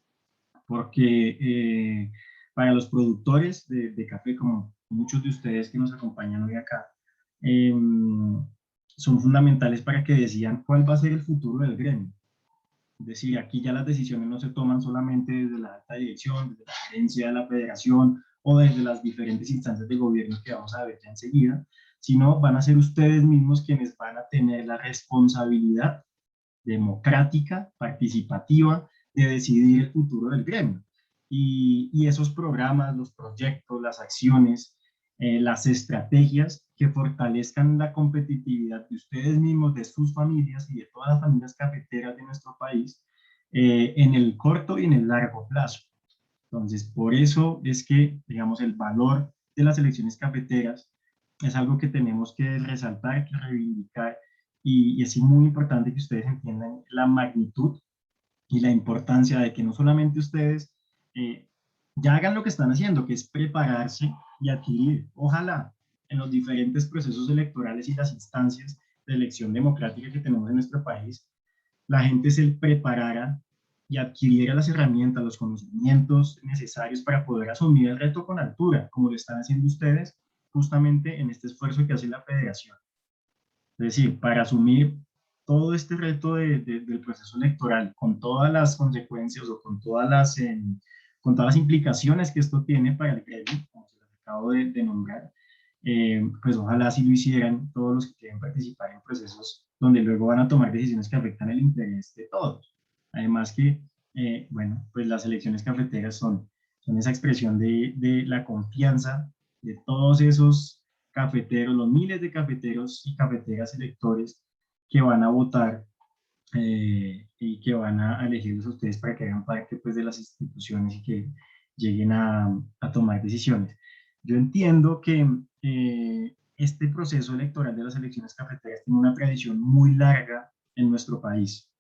Porque para los productores de café, como muchos de ustedes que nos acompañan hoy acá, son fundamentales para que decidan cuál va a ser el futuro del gremio. Es decir, aquí ya las decisiones no se toman solamente desde la alta dirección, desde la gerencia de la federación o desde las diferentes instancias de gobierno que vamos a ver ya enseguida, sino van a ser ustedes mismos quienes van a tener la responsabilidad democrática, participativa, de decidir el futuro del gremio. Y esos programas, los proyectos, las acciones, las estrategias que fortalezcan la competitividad de ustedes mismos, de sus familias y de todas las familias cafeteras de nuestro país, en el corto y en el largo plazo. Entonces, por eso es que, digamos, el valor de las elecciones cafeteras es algo que tenemos que resaltar, que reivindicar, y es muy importante que ustedes entiendan la magnitud y la importancia de que no solamente ustedes ya hagan lo que están haciendo, que es prepararse y adquirir, ojalá, en los diferentes procesos electorales y las instancias de elección democrática que tenemos en nuestro país, la gente se preparara y adquiriera las herramientas, los conocimientos necesarios para poder asumir el reto con altura, como lo están haciendo ustedes justamente en este esfuerzo que hace la federación. Es decir, para asumir todo este reto del proceso electoral, con todas las consecuencias o con todas las implicaciones que esto tiene para el gremio, como se los acabo de nombrar, pues ojalá si lo hicieran todos los que quieren participar en procesos donde luego van a tomar decisiones que afectan el interés de todos. Además que, bueno, pues las elecciones cafeteras son esa expresión de la confianza de todos esos cafeteros, los miles de cafeteros y cafeteras electores que van a votar y que van a elegirlos a ustedes para que hagan parte pues, de las instituciones y que lleguen a tomar decisiones. Yo entiendo que este proceso electoral de las elecciones cafeteras tiene una tradición muy larga en nuestro país,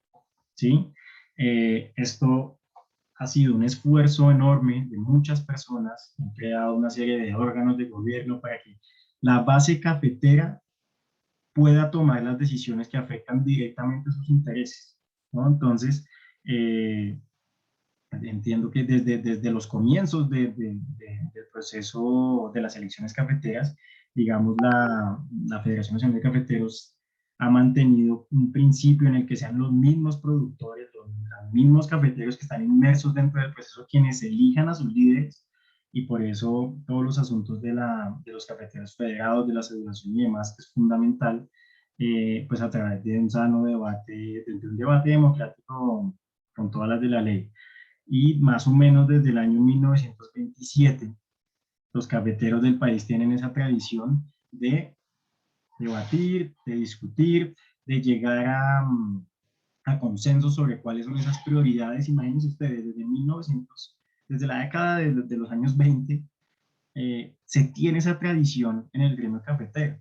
¿sí? Esto ha sido un esfuerzo enorme de muchas personas, han creado una serie de órganos de gobierno para que la base cafetera pueda tomar las decisiones que afectan directamente sus intereses, ¿no? Entonces, entiendo que desde los comienzos del proceso de las elecciones cafeteras, digamos, la Federación Nacional de Cafeteros ha mantenido un principio en el que sean los mismos productores, los mismos cafeteros que están inmersos dentro del proceso quienes elijan a sus líderes, y por eso todos los asuntos de los cafeteros federados, de la aseguración y demás, es fundamental, pues a través de un sano debate, de un debate democrático con todas las de la ley. Y más o menos desde el año 1927, los cafeteros del país tienen esa tradición de debatir, de discutir, de llegar a consensos sobre cuáles son esas prioridades. Imagínense ustedes, desde la década de los años 20, se tiene esa tradición en el gremio cafetero.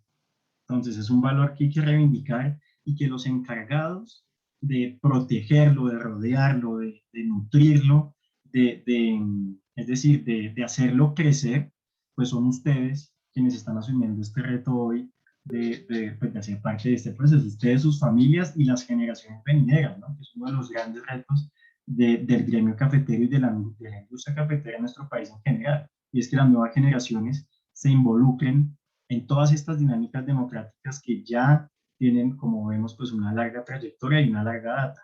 Entonces es un valor que hay que reivindicar y que los encargados de protegerlo, de rodearlo, de nutrirlo, es decir, de hacerlo crecer, pues son ustedes quienes están asumiendo este reto hoy pues de hacer parte de este proceso, ustedes, sus familias y las generaciones venideras, ¿no? Que es uno de los grandes retos del gremio cafetero y de la industria cafetera en nuestro país en general, y es que las nuevas generaciones se involucren en todas estas dinámicas democráticas que ya tienen, como vemos, pues una larga trayectoria y una larga data.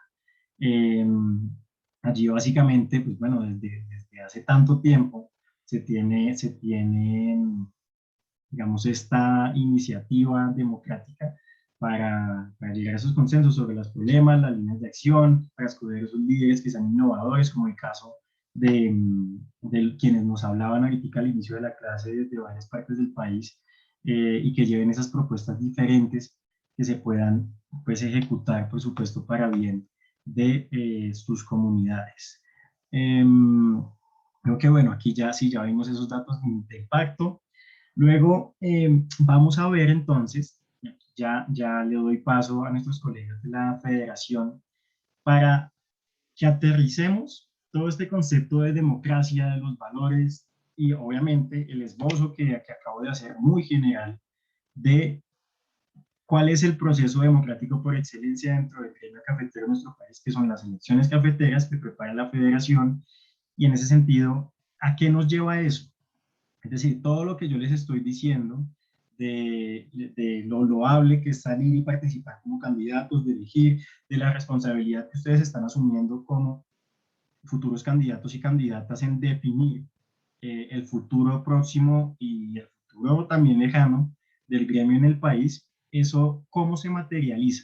Allí básicamente, pues bueno, desde hace tanto tiempo se tiene, digamos, esta iniciativa democrática para llegar a esos consensos sobre los problemas, las líneas de acción, para escoger esos líderes que sean innovadores, como el caso de quienes nos hablaban ahorita al inicio de la clase desde varias partes del país, y que lleven esas propuestas diferentes que se puedan pues, ejecutar, por supuesto, para bien de sus comunidades. Creo que bueno, aquí ya sí, ya vimos esos datos de impacto. Luego vamos a ver entonces, ya le doy paso a nuestros colegas de la federación para que aterricemos todo este concepto de democracia, de los valores y obviamente el esbozo que acabo de hacer muy general de cuál es el proceso democrático por excelencia dentro del gremio cafetero de nuestro país, que son las elecciones cafeteras que prepara la federación, y en ese sentido, ¿a qué nos lleva eso? Es decir, todo lo que yo les estoy diciendo de lo loable que es salir y participar como candidatos, de elegir, de la responsabilidad que ustedes están asumiendo como futuros candidatos y candidatas en definir el futuro próximo y el futuro también lejano del gremio en el país, eso cómo se materializa,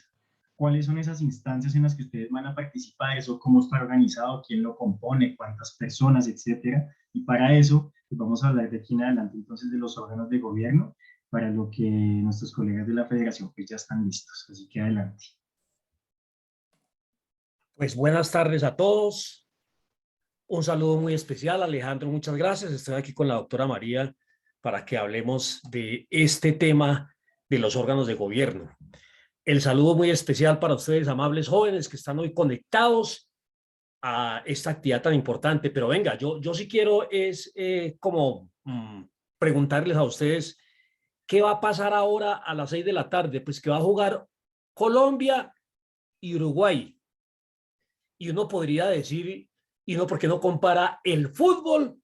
cuáles son esas instancias en las que ustedes van a participar, eso cómo está organizado, quién lo compone, cuántas personas, etcétera. Y para eso pues vamos a hablar de aquí en adelante entonces de los órganos de gobierno, para lo que nuestros colegas de la federación pues ya están listos, así que adelante. Pues buenas tardes a todos. Un saludo muy especial, Alejandro, muchas gracias. Estoy aquí con la doctora María para que hablemos de este tema de los órganos de gobierno. El saludo muy especial para ustedes, amables jóvenes que están hoy conectados a esta actividad tan importante. Pero venga, yo sí quiero es preguntarles a ustedes qué va a pasar ahora a las 6 de la tarde. Pues que va a jugar Colombia y Uruguay. Y uno podría decir, y no, ¿por qué no compara el fútbol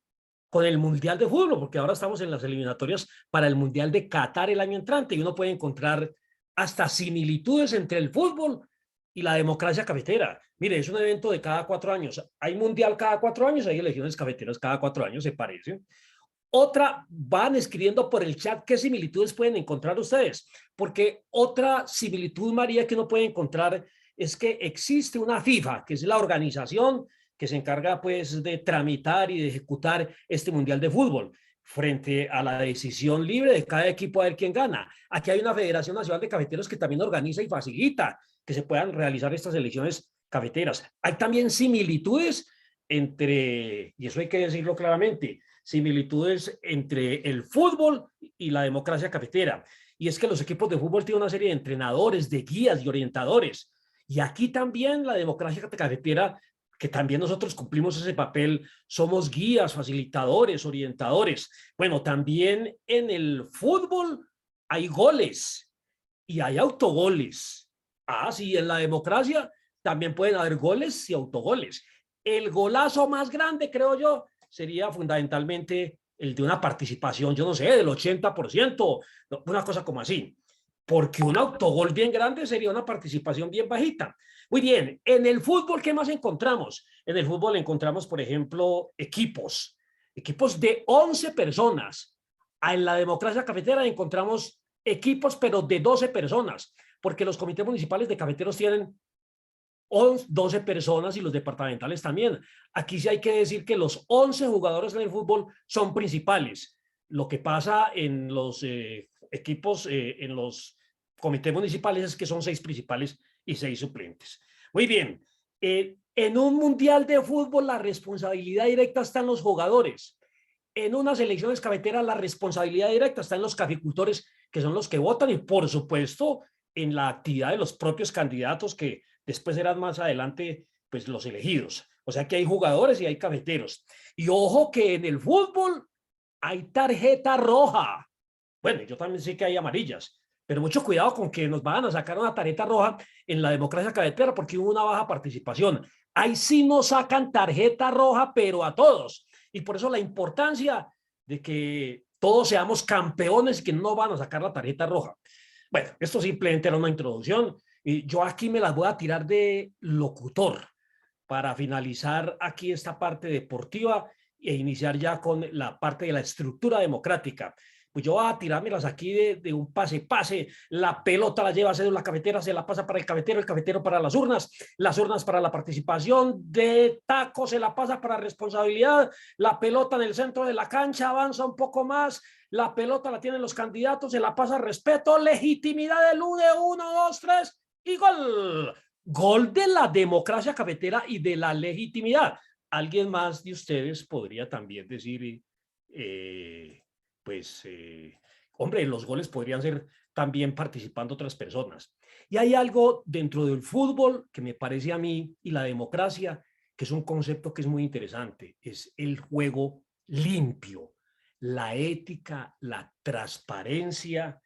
con el Mundial de Fútbol? Porque ahora estamos en las eliminatorias para el Mundial de Qatar el año entrante y uno puede encontrar hasta similitudes entre el fútbol y la democracia cafetera. Mire, es un evento de cada 4 años. Hay Mundial cada 4 años, hay elecciones cafeteras cada 4 años, se parecen. Otra, van escribiendo por el chat qué similitudes pueden encontrar ustedes, porque otra similitud, María, que uno puede encontrar es que existe una FIFA, que es la organización que se encarga pues de tramitar y de ejecutar este Mundial de Fútbol frente a la decisión libre de cada equipo a ver quién gana. Aquí hay una Federación Nacional de Cafeteros que también organiza y facilita que se puedan realizar estas elecciones cafeteras. Hay también similitudes entre, y eso hay que decirlo claramente, similitudes entre el fútbol y la democracia cafetera. Y es que los equipos de fútbol tienen una serie de entrenadores, de guías y orientadores. Y aquí también la democracia cafetera, que también nosotros cumplimos ese papel, somos guías, facilitadores, orientadores. Bueno, también en el fútbol hay goles y hay autogoles. Ah, sí, en la democracia también pueden haber goles y autogoles. El golazo más grande, creo yo, sería fundamentalmente el de una participación, yo no sé, del 80%, una cosa como así. Porque un autogol bien grande sería una participación bien bajita. Muy bien, en el fútbol, ¿qué más encontramos? En el fútbol encontramos, por ejemplo, equipos de 11 personas. En la democracia cafetera encontramos equipos, pero de 12 personas, porque los comités municipales de cafeteros tienen 12 personas y los departamentales también. Aquí sí hay que decir que los 11 jugadores en el fútbol son principales. Lo que pasa en los equipos, en los comités municipales, es que son 6 principales y 6 suplentes. Muy bien, en un mundial de fútbol la responsabilidad directa está en los jugadores. En unas elecciones cafeteras la responsabilidad directa está en los caficultores, que son los que votan, y por supuesto en la actividad de los propios candidatos, que después serán más adelante pues los elegidos. O sea que hay jugadores y hay cafeteros. Y ojo que en el fútbol hay tarjeta roja. Bueno, yo también sé que hay amarillas, pero mucho cuidado con que nos vayan a sacar una tarjeta roja en la democracia cafetera, porque hubo una baja participación. Ahí sí nos sacan tarjeta roja, pero a todos. Y por eso la importancia de que todos seamos campeones y que no van a sacar la tarjeta roja. Bueno, esto simplemente era una introducción y yo aquí me las voy a tirar de locutor para finalizar aquí esta parte deportiva e iniciar ya con la parte de la estructura democrática. Pues yo voy a tirármelas aquí de un pase, la pelota la lleva a hacer la cafetera, se la pasa para el cafetero para las urnas para la participación, de taco se la pasa para responsabilidad, la pelota en el centro de la cancha avanza un poco más, la pelota la tienen los candidatos, se la pasa respeto, legitimidad del 1, 2, 3 y gol. Gol de la democracia cafetera y de la legitimidad. Alguien más de ustedes podría también decir, hombre, los goles podrían ser también participando otras personas. Y hay algo dentro del fútbol que me parece a mí y la democracia, que es un concepto que es muy interesante, es el juego limpio, la ética, la transparencia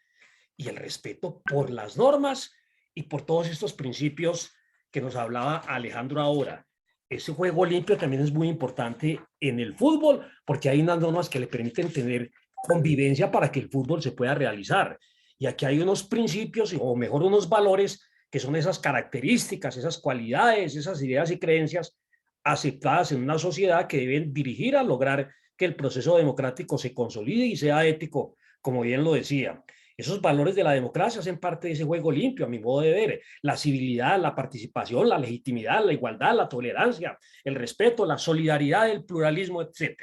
y el respeto por las normas y por todos estos principios que nos hablaba Alejandro ahora. Ese juego limpio también es muy importante en el fútbol, porque hay unas normas que le permiten tener convivencia para que el fútbol se pueda realizar. Y aquí hay unos principios, o mejor unos valores, que son esas características, esas cualidades, esas ideas y creencias aceptadas en una sociedad que deben dirigir a lograr que el proceso democrático se consolide y sea ético, como bien lo decía. Esos valores de la democracia hacen parte de ese juego limpio, a mi modo de ver. La civilidad, la participación, la legitimidad, la igualdad, la tolerancia, el respeto, la solidaridad, el pluralismo, etc.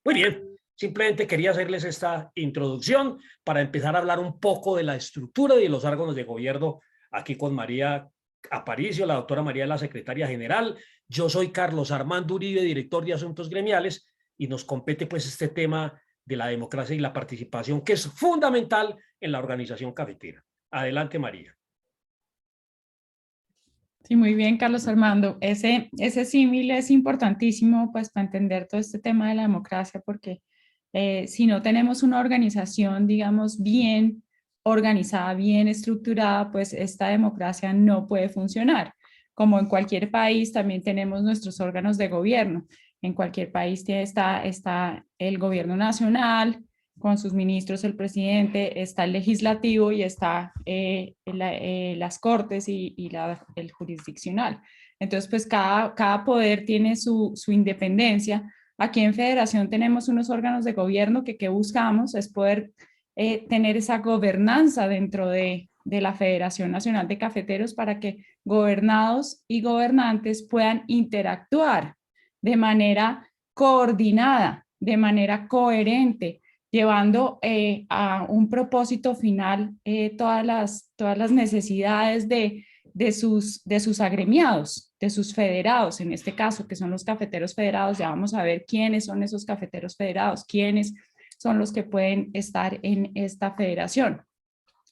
Muy bien, simplemente quería hacerles esta introducción para empezar a hablar un poco de la estructura y de los órganos de gobierno aquí con María Aparicio, la doctora María, la secretaria general. Yo soy Carlos Armando Uribe, director de Asuntos Gremiales, y nos compete pues este tema de la democracia y la participación, que es fundamental en la organización cafetera. Adelante, María. Sí, muy bien, Carlos Armando. Ese símil es importantísimo pues para entender todo este tema de la democracia, porque si no tenemos una organización, digamos, bien organizada, bien estructurada, pues esta democracia no puede funcionar. Como en cualquier país, también tenemos nuestros órganos de gobierno. En cualquier país está el gobierno nacional, con sus ministros, el presidente, está el legislativo y está las cortes y el jurisdiccional. Entonces, pues cada poder tiene su independencia. Aquí en Federación tenemos unos órganos de gobierno que buscamos es poder tener esa gobernanza dentro de la Federación Nacional de Cafeteros para que gobernados y gobernantes puedan interactuar de manera coordinada, de manera coherente, llevando a un propósito final todas las necesidades de sus agremiados, de sus federados, en este caso, que son los cafeteros federados. Ya vamos a ver quiénes son esos cafeteros federados, quiénes son los que pueden estar en esta federación.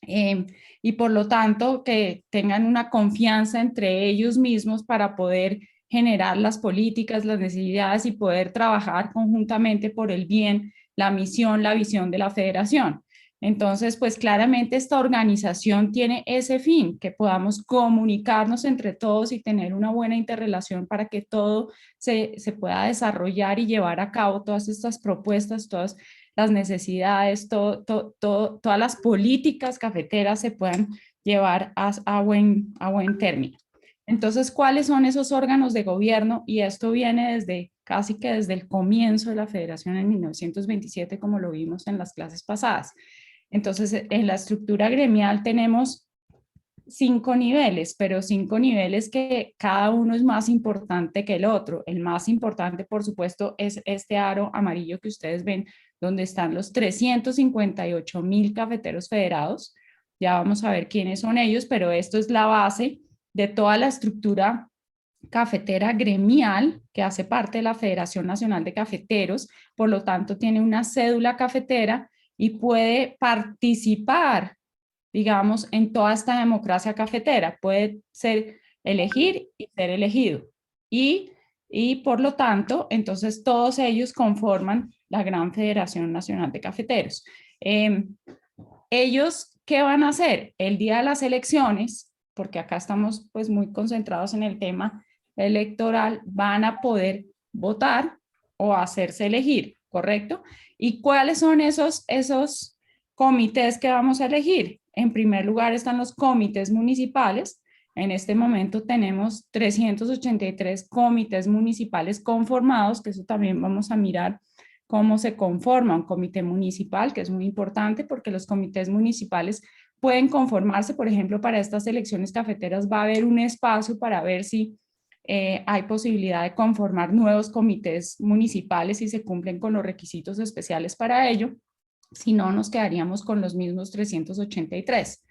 Y por lo tanto, que tengan una confianza entre ellos mismos para poder generar las políticas, las necesidades y poder trabajar conjuntamente por el bien, la misión, la visión de la federación. Entonces, pues claramente esta organización tiene ese fin, que podamos comunicarnos entre todos y tener una buena interrelación para que todo se pueda desarrollar y llevar a cabo todas estas propuestas, todas las necesidades, todas las políticas cafeteras se puedan llevar a buen término. Entonces, ¿cuáles son esos órganos de gobierno? Y esto viene casi que desde el comienzo de la federación en 1927, como lo vimos en las clases pasadas. Entonces, en la estructura gremial tenemos 5 niveles, pero 5 niveles que cada uno es más importante que el otro. El más importante, por supuesto, es este aro amarillo que ustedes ven, donde están los 358,000 cafeteros federados. Ya vamos a ver quiénes son ellos, pero esto es la base de toda la estructura cafetera gremial que hace parte de la Federación Nacional de Cafeteros. Por lo tanto, tiene una cédula cafetera y puede participar, digamos, en toda esta democracia cafetera. Puede elegir y ser elegido. Y por lo tanto, entonces todos ellos conforman la Gran Federación Nacional de Cafeteros. Ellos, ¿qué van a hacer? El día de las elecciones, porque acá estamos pues muy concentrados en el tema electoral, van a poder votar o hacerse elegir, ¿correcto? ¿Y cuáles son esos comités que vamos a elegir? En primer lugar están los comités municipales. En este momento tenemos 383 comités municipales conformados, que eso también vamos a mirar cómo se conforma un comité municipal, que es muy importante porque los comités municipales pueden conformarse. Por ejemplo, para estas elecciones cafeteras va a haber un espacio para ver si hay posibilidad de conformar nuevos comités municipales si se cumplen con los requisitos especiales para ello. Si no, nos quedaríamos con los mismos 383.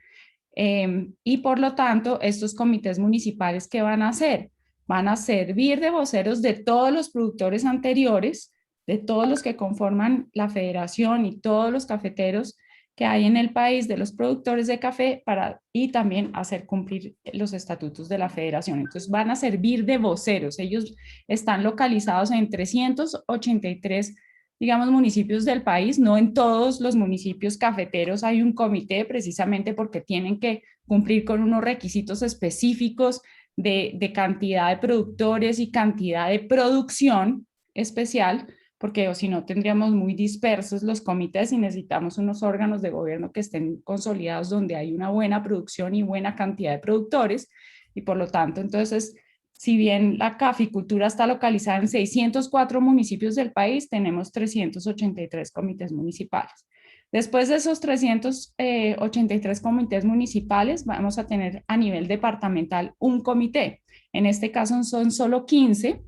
Y por lo tanto, estos comités municipales, ¿qué van a hacer? Van a servir de voceros de todos los productores anteriores, de todos los que conforman la federación y todos los cafeteros que hay en el país, de los productores de café, y también hacer cumplir los estatutos de la federación. Entonces van a servir de voceros. Ellos están localizados en 383, digamos, municipios del país. No en todos los municipios cafeteros hay un comité, precisamente porque tienen que cumplir con unos requisitos específicos de cantidad de productores y cantidad de producción especial, porque si no tendríamos muy dispersos los comités y necesitamos unos órganos de gobierno que estén consolidados donde hay una buena producción y buena cantidad de productores. Y por lo tanto, entonces, si bien la caficultura está localizada en 604 municipios del país, tenemos 383 comités municipales. Después de esos 383 comités municipales, vamos a tener a nivel departamental un comité. En este caso son solo 15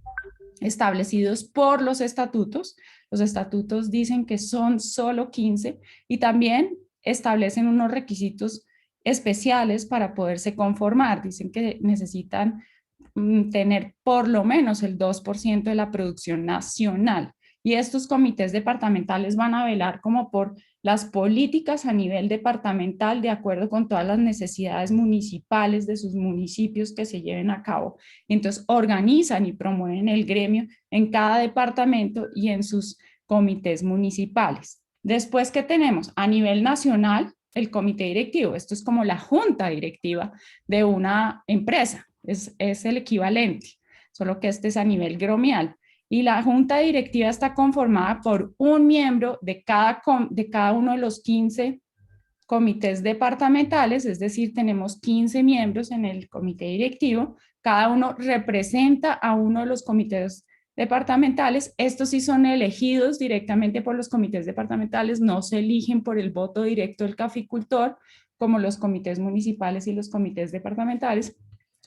establecidos por los estatutos. Los estatutos dicen que son solo 15 y también establecen unos requisitos especiales para poderse conformar. Dicen que necesitan tener por lo menos el 2% de la producción nacional. y estos comités departamentales van a velar como por las políticas a nivel departamental de acuerdo con todas las necesidades municipales de sus municipios que se lleven a cabo. Y entonces organizan y promueven el gremio en cada departamento y en sus comités municipales. Después, ¿qué tenemos? A nivel nacional, el comité directivo. Esto es como la junta directiva de una empresa. Es el equivalente, solo que este es a nivel gremial. Y la junta directiva está conformada por un miembro de cada uno de los 15 comités departamentales, es decir, tenemos 15 miembros en el comité directivo, cada uno representa a uno de los comités departamentales. Estos sí son elegidos directamente por los comités departamentales, no se eligen por el voto directo del caficultor, como los comités municipales y los comités departamentales.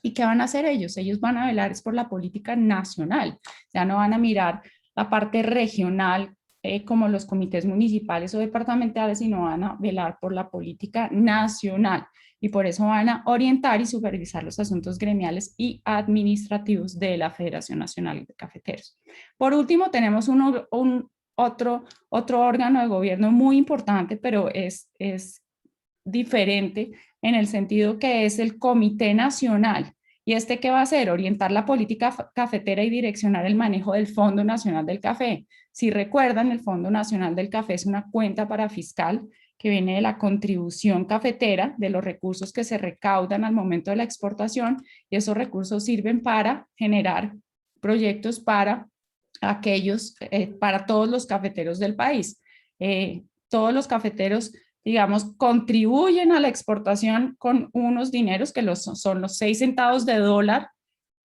¿Y qué van a hacer ellos? Ellos van a velar por la política nacional, ya no van a mirar la parte regional como los comités municipales o departamentales, sino van a velar por la política nacional y por eso van a orientar y supervisar los asuntos gremiales y administrativos de la Federación Nacional de Cafeteros. Por último, tenemos otro órgano de gobierno muy importante, pero es diferente en el sentido que es el Comité Nacional. ¿Y este qué va a hacer? Orientar la política cafetera y direccionar el manejo del Fondo Nacional del Café. Si recuerdan, el Fondo Nacional del Café es una cuenta para fiscal que viene de la contribución cafetera, de los recursos que se recaudan al momento de la exportación, y esos recursos sirven para generar proyectos para para todos los cafeteros del país. Todos los cafeteros, digamos, contribuyen a la exportación con unos dineros que son los 6 centavos de dólar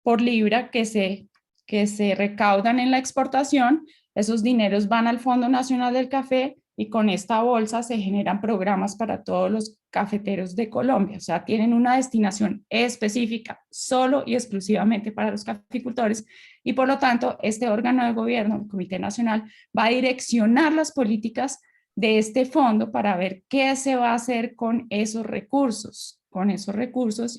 por libra que se recaudan en la exportación. Esos dineros van al Fondo Nacional del Café y con esta bolsa se generan programas para todos los cafeteros de Colombia. O sea, tienen una destinación específica solo y exclusivamente para los caficultores y por lo tanto este órgano de gobierno, el Comité Nacional, va a direccionar las políticas de este fondo para ver qué se va a hacer con esos recursos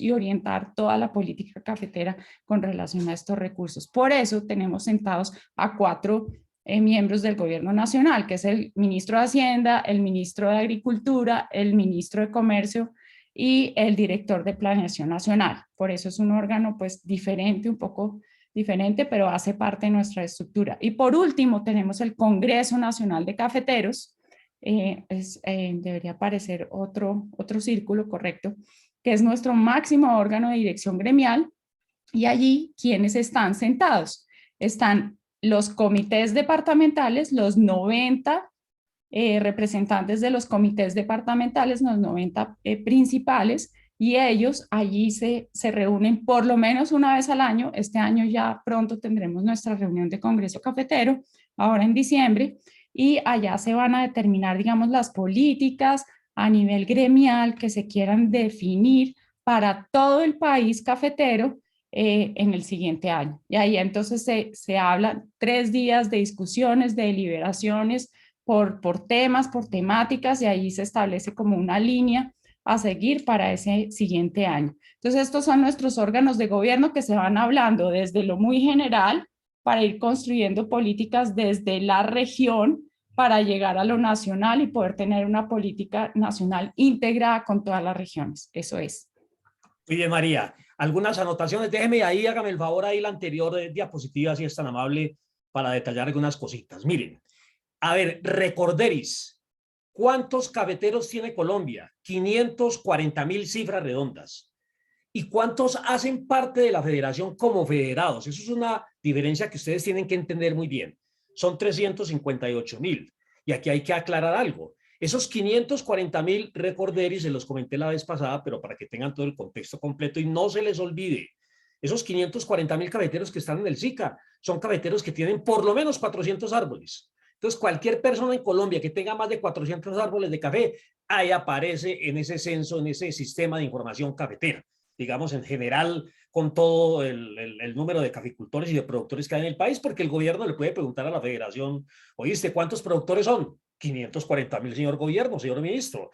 y orientar toda la política cafetera con relación a estos recursos. Por eso tenemos sentados a 4 miembros del gobierno nacional, que es el ministro de Hacienda, el ministro de Agricultura, el ministro de Comercio y el director de Planeación Nacional. Por eso es un órgano pues diferente, un poco diferente, pero hace parte de nuestra estructura. Y por último tenemos el Congreso Nacional de Cafeteros, debería aparecer otro círculo, correcto, que es nuestro máximo órgano de dirección gremial, y allí, ¿quiénes están sentados? Están los comités departamentales, los 90 representantes de los comités departamentales, los 90 principales, y ellos allí se reúnen por lo menos una vez al año. Este año ya pronto tendremos nuestra reunión de Congreso Cafetero, ahora en diciembre, y allá se van a determinar, digamos, las políticas a nivel gremial que se quieran definir para todo el país cafetero en el siguiente año. Y ahí entonces se hablan 3 días de discusiones, de deliberaciones por temas, por temáticas, y ahí se establece como una línea a seguir para ese siguiente año. Entonces estos son nuestros órganos de gobierno que se van hablando desde lo muy general para ir construyendo políticas desde la región para llegar a lo nacional y poder tener una política nacional integrada con todas las regiones. Eso es. Muy bien, María. Algunas anotaciones. Déjeme ahí, hágame el favor ahí la anterior diapositiva, si es tan amable, para detallar algunas cositas. Miren, a ver, recorderis. ¿Cuántos cafeteros tiene Colombia? 540.000 cifras redondas. ¿Y cuántos hacen parte de la federación como federados? Eso es una diferencia que ustedes tienen que entender muy bien. Son 358.000. Y aquí hay que aclarar algo. Esos 540.000 recorderis, se los comenté la vez pasada, pero para que tengan todo el contexto completo y no se les olvide, esos 540.000 cafeteros que están en el SICA son cafeteros que tienen por lo menos 400 árboles. Entonces, cualquier persona en Colombia que tenga más de 400 árboles de café, ahí aparece en ese censo, en ese sistema de información cafetera. Digamos, en general, con todo el número de caficultores y de productores que hay en el país, porque el gobierno le puede preguntar a la federación, oíste, ¿cuántos productores son? 540.000, señor gobierno, señor ministro,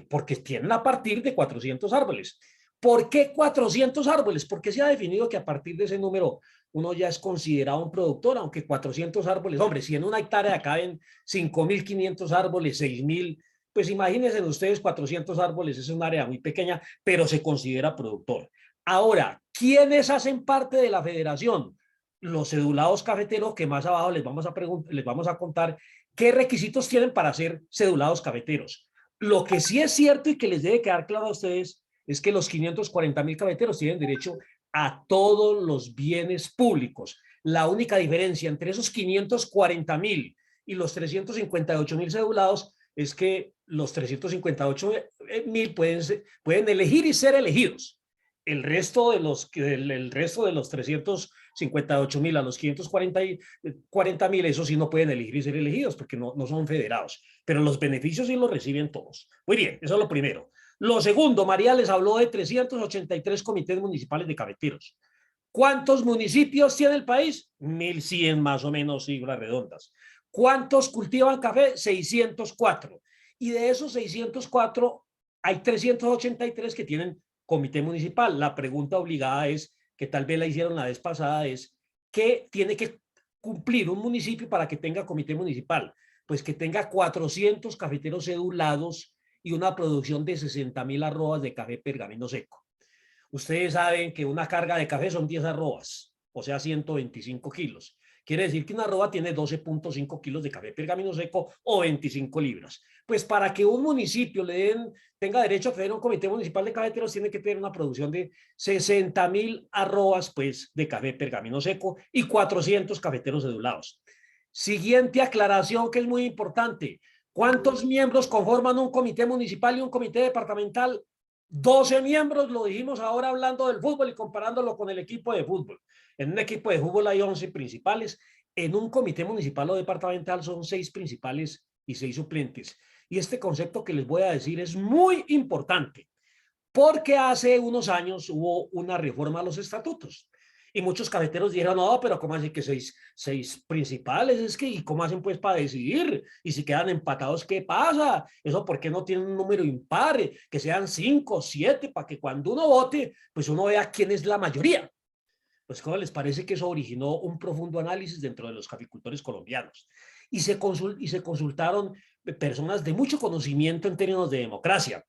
porque tienen a partir de 400 árboles. ¿Por qué 400 árboles? Porque se ha definido que a partir de ese número uno ya es considerado un productor, aunque 400 árboles, hombre, si en una hectárea caben 5.500 árboles, 6.000, pues imagínense ustedes 400 árboles, es un área muy pequeña, pero se considera productor. Ahora, ¿quiénes hacen parte de la federación? Los cedulados cafeteros, que más abajo les vamos a contar qué requisitos tienen para ser cedulados cafeteros. Lo que sí es cierto y que les debe quedar claro a ustedes es que los 540.000 cafeteros tienen derecho a todos los bienes públicos. La única diferencia entre esos 540.000 y los 358.000 cedulados es que los 358.000 pueden elegir y ser elegidos. El resto de los 358.000 a los 540.000, esos sí no pueden elegir y ser elegidos porque no son federados. Pero los beneficios sí los reciben todos. Muy bien, eso es lo primero. Lo segundo, María les habló de 383 comités municipales de cafeteros. ¿Cuántos municipios tiene el país? 1.100 más o menos, cifras redondas. ¿Cuántos cultivan café? 604. Y de esos 604, hay 383 que tienen comité municipal. La pregunta obligada es, que tal vez la hicieron la vez pasada, es ¿qué tiene que cumplir un municipio para que tenga comité municipal? Pues que tenga 400 cafeteros cedulados y una producción de 60.000 arrobas de café pergamino seco. Ustedes saben que una carga de café son 10 arrobas, o sea, 125 kilos. Quiere decir que una arroba tiene 12.5 kilos de café pergamino seco o 25 libras. Pues para que un municipio tenga derecho a tener un comité municipal de cafeteros, tiene que tener una producción de 60.000 arrobas pues, de café pergamino seco y 400 cafeteros cedulados. Siguiente aclaración que es muy importante. ¿Cuántos miembros conforman un comité municipal y un comité departamental? 12 miembros, lo dijimos ahora hablando del fútbol y comparándolo con el equipo de fútbol. En un equipo de fútbol hay 11 principales. En un comité municipal o departamental son 6 principales y 6 suplentes. Y este concepto que les voy a decir es muy importante porque hace unos años hubo una reforma a los estatutos. Y muchos cafeteros dijeron, no, pero ¿cómo así que seis principales? Es que, ¿y cómo hacen pues para decidir? Y si quedan empatados, ¿qué pasa? Eso, ¿por qué no tienen un número impar? Que sean 5, 7, para que cuando uno vote, pues uno vea quién es la mayoría. Pues, ¿cómo les parece que eso originó un profundo análisis dentro de los caficultores colombianos? Y se consultaron personas de mucho conocimiento en términos de democracia.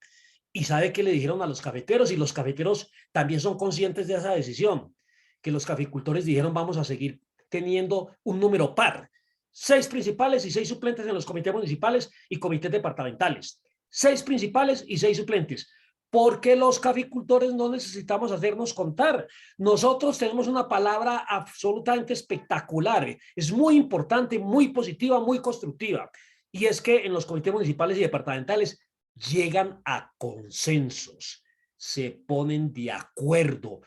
¿Y sabe qué le dijeron a los cafeteros? Y los cafeteros también son conscientes de esa decisión. Que los caficultores dijeron vamos a seguir teniendo un número par, 6 principales y 6 suplentes en los comités municipales y comités departamentales, 6 principales y 6 suplentes, porque los caficultores no necesitamos hacernos contar. Nosotros tenemos una palabra absolutamente espectacular, es muy importante, muy positiva, muy constructiva, y es que en los comités municipales y departamentales llegan a consensos, se ponen de acuerdo.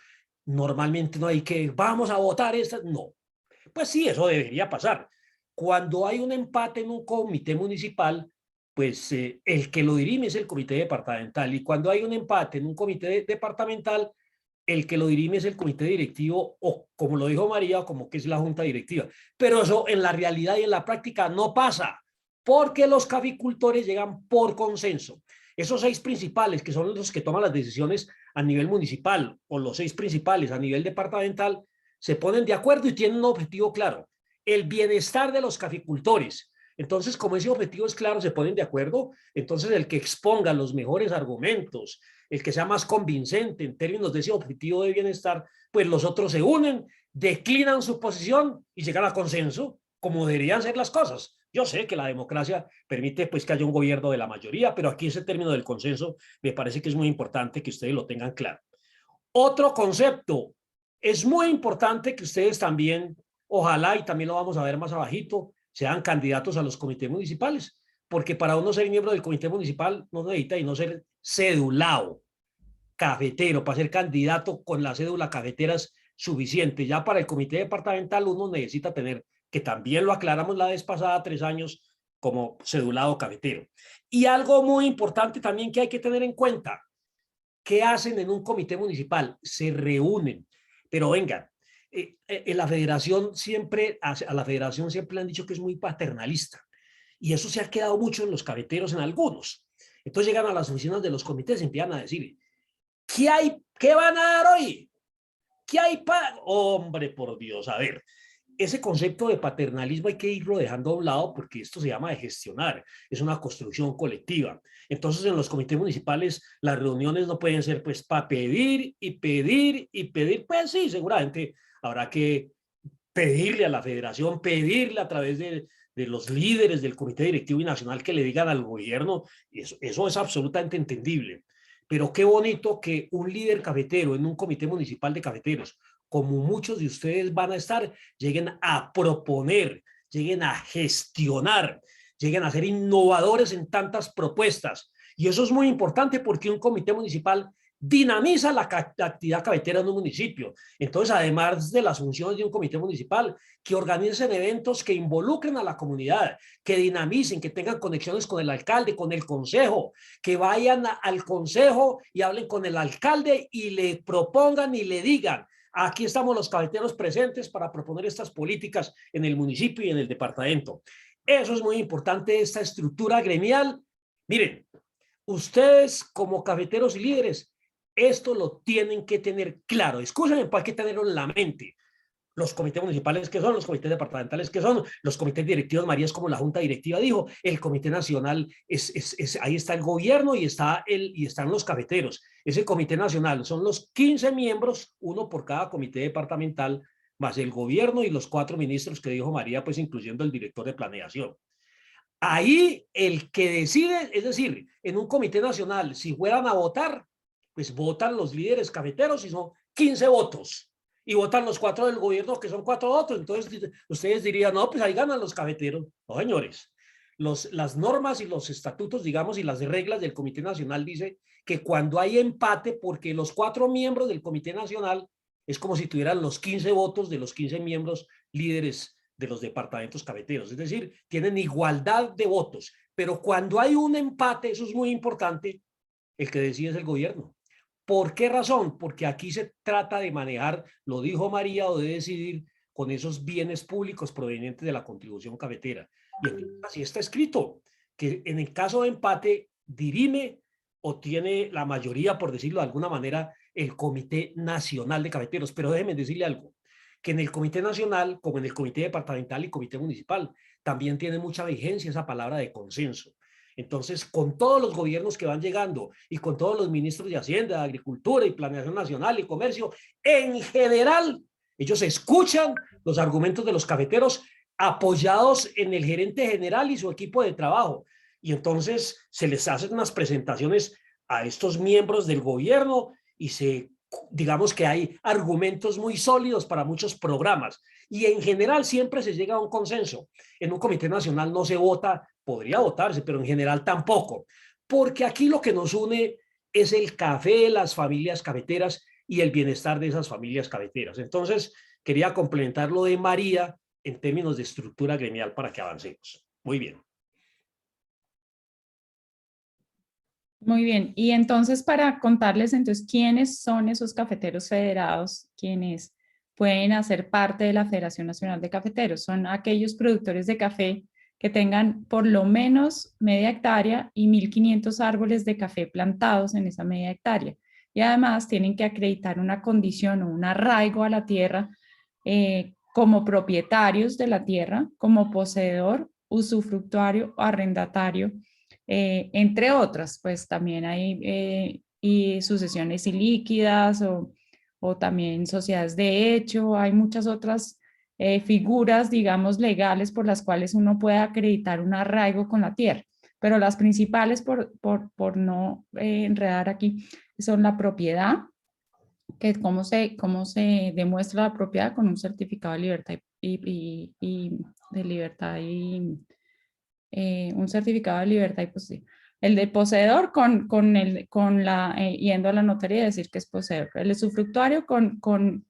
Normalmente no hay que, vamos a votar esta, no. Pues sí, eso debería pasar. Cuando hay un empate en un comité municipal, pues el que lo dirime es el comité departamental. Y cuando hay un empate en un comité departamental, el que lo dirime es el comité directivo, o como lo dijo María, como que es la junta directiva. Pero eso en la realidad y en la práctica no pasa, porque los caficultores llegan por consenso. Esos 6 principales, que son los que toman las decisiones a nivel municipal, o los 6 principales a nivel departamental, se ponen de acuerdo y tienen un objetivo claro, el bienestar de los caficultores. Entonces, como ese objetivo es claro, se ponen de acuerdo, entonces el que exponga los mejores argumentos, el que sea más convincente en términos de ese objetivo de bienestar, pues los otros se unen, declinan su posición y llegan a consenso, como deberían ser las cosas. Yo sé que la democracia permite pues que haya un gobierno de la mayoría, pero aquí ese término del consenso me parece que es muy importante que ustedes lo tengan claro. Otro concepto, es muy importante que ustedes también, ojalá, y también lo vamos a ver más abajito, sean candidatos a los comités municipales, porque para uno ser miembro del comité municipal no necesita y no ser cedulado, cafetero, para ser candidato con la cédula cafetera es suficiente. Ya para el comité departamental uno necesita tener, que también lo aclaramos la vez pasada, 3 años como cedulado cafetero. Y algo muy importante también que hay que tener en cuenta, ¿qué hacen en un comité municipal? Se reúnen, pero vengan, a la federación siempre le han dicho que es muy paternalista, y eso se ha quedado mucho en los cafeteros, en algunos. Entonces llegan a las oficinas de los comités y empiezan a decir, ¿qué hay ¿Qué van a dar hoy? ¿Qué hay para...? Hombre, por Dios, a ver, ese concepto de paternalismo hay que irlo dejando a un lado porque esto se llama de gestionar, es una construcción colectiva. Entonces, en los comités municipales, las reuniones no pueden ser pues para pedir y pedir y pedir. Pues sí, seguramente habrá que pedirle a la federación, pedirle a través de los líderes del comité directivo y nacional que le digan al gobierno, eso es absolutamente entendible. Pero qué bonito que un líder cafetero en un comité municipal de cafeteros, como muchos de ustedes van a estar, lleguen a proponer, lleguen a gestionar, lleguen a ser innovadores en tantas propuestas. Y eso es muy importante porque un comité municipal dinamiza la actividad cafetera en un municipio. Entonces, además de las funciones de un comité municipal, que organicen eventos que involucren a la comunidad, que dinamicen, que tengan conexiones con el alcalde, con el consejo, que vayan al consejo y hablen con el alcalde y le propongan y le digan, aquí estamos los cafeteros presentes para proponer estas políticas en el municipio y en el departamento. Eso es muy importante, esta estructura gremial. Miren, ustedes como cafeteros y líderes, esto lo tienen que tener claro. Escúchenme, pues hay que tenerlo en la mente. Los comités municipales, ¿qué son? Los comités departamentales, ¿qué son? Los comités directivos, María, es como la Junta Directiva dijo. El comité nacional, ahí está el gobierno y están los cafeteros. Ese comité nacional son los 15 miembros, uno por cada comité departamental, más el gobierno y los 4 ministros que dijo María, pues incluyendo el director de planeación. Ahí el que decide, es decir, en un comité nacional, si fueran a votar, pues votan los líderes cafeteros y son 15 votos. Y votan los 4 del gobierno, que son 4 votos. Entonces, ustedes dirían, no, pues ahí ganan los cafeteros. No, señores. Las normas y los estatutos, digamos, y las reglas del Comité Nacional dice que cuando hay empate, porque los 4 miembros del Comité Nacional es como si tuvieran los 15 votos de los 15 miembros líderes de los departamentos cafeteros. Es decir, tienen igualdad de votos. Pero cuando hay un empate, eso es muy importante, el que decide es el gobierno. ¿Por qué razón? Porque aquí se trata de manejar, lo dijo María, o de decidir con esos bienes públicos provenientes de la contribución cafetera. Y así está escrito, que en el caso de empate dirime o tiene la mayoría, por decirlo de alguna manera, el Comité Nacional de Cafeteros. Pero déjenme decirle algo, que en el Comité Nacional, como en el Comité Departamental y Comité Municipal, también tiene mucha vigencia esa palabra de consenso. Entonces, con todos los gobiernos que van llegando y con todos los ministros de Hacienda, de Agricultura y Planeación Nacional y Comercio, en general, ellos escuchan los argumentos de los cafeteros apoyados en el gerente general y su equipo de trabajo. Y entonces se les hacen unas presentaciones a estos miembros del gobierno y digamos que hay argumentos muy sólidos para muchos programas. Y en general siempre se llega a un consenso. En un comité nacional no se vota, podría votarse, pero en general tampoco. Porque aquí lo que nos une es el café, las familias cafeteras y el bienestar de esas familias cafeteras. Entonces, quería complementar lo de María en términos de estructura gremial para que avancemos. Muy bien. Muy bien, y entonces para contarles entonces quiénes son esos cafeteros federados, quienes pueden hacer parte de la Federación Nacional de Cafeteros. Son aquellos productores de café que tengan por lo menos media hectárea y 1.500 árboles de café plantados en esa media hectárea. Y además tienen que acreditar una condición o un arraigo a la tierra como propietarios de la tierra, como poseedor, usufructuario o arrendatario, entre otras, pues también hay y sucesiones ilíquidas o también sociedades de hecho, hay muchas otras figuras, digamos, legales por las cuales uno puede acreditar un arraigo con la tierra, pero las principales, por no enredar aquí, son la propiedad, que cómo se demuestra la propiedad con un certificado de libertad un certificado de libertad y posesión. El del poseedor yendo a la notaría y decir que es poseedor. El usufructuario con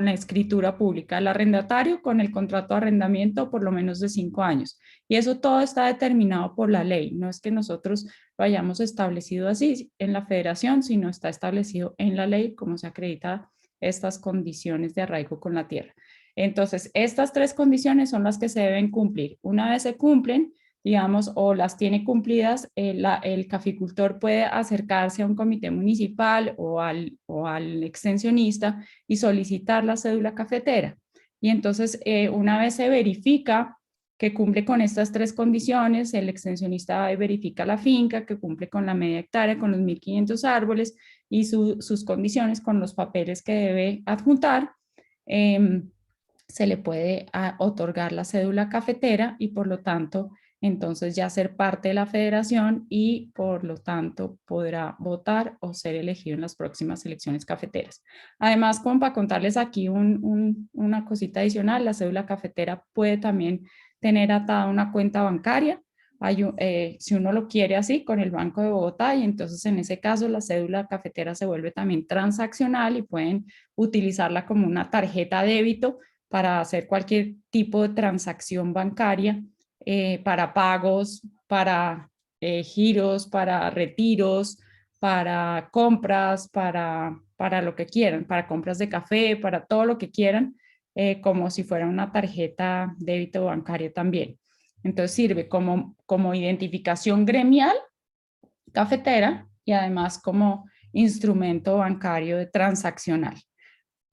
la escritura pública. El arrendatario con el contrato de arrendamiento por lo menos de 5 años. Y eso todo está determinado por la ley. No es que nosotros lo hayamos establecido así en la federación, sino está establecido en la ley cómo se acreditan estas condiciones de arraigo con la tierra. Entonces, estas 3 condiciones son las que se deben cumplir. Una vez se cumplen, digamos, o las tiene cumplidas, el caficultor puede acercarse a un comité municipal o al extensionista y solicitar la cédula cafetera. Y entonces, una vez se verifica que cumple con estas 3 condiciones, el extensionista verifica la finca, que cumple con la media hectárea, con los 1.500 árboles y sus condiciones con los papeles que debe adjuntar, se le puede otorgar la cédula cafetera y por lo tanto entonces ya ser parte de la federación y por lo tanto podrá votar o ser elegido en las próximas elecciones cafeteras. Además, como para contarles aquí una cosita adicional, la cédula cafetera puede también tener atada una cuenta bancaria, si uno lo quiere así, con el Banco de Bogotá, y entonces en ese caso la cédula cafetera se vuelve también transaccional y pueden utilizarla como una tarjeta débito para hacer cualquier tipo de transacción bancaria, para pagos, para giros, para retiros, para compras, para lo que quieran, para compras de café, para todo lo que quieran, como si fuera una tarjeta débito bancaria también. Entonces sirve como identificación gremial cafetera y además como instrumento bancario transaccional.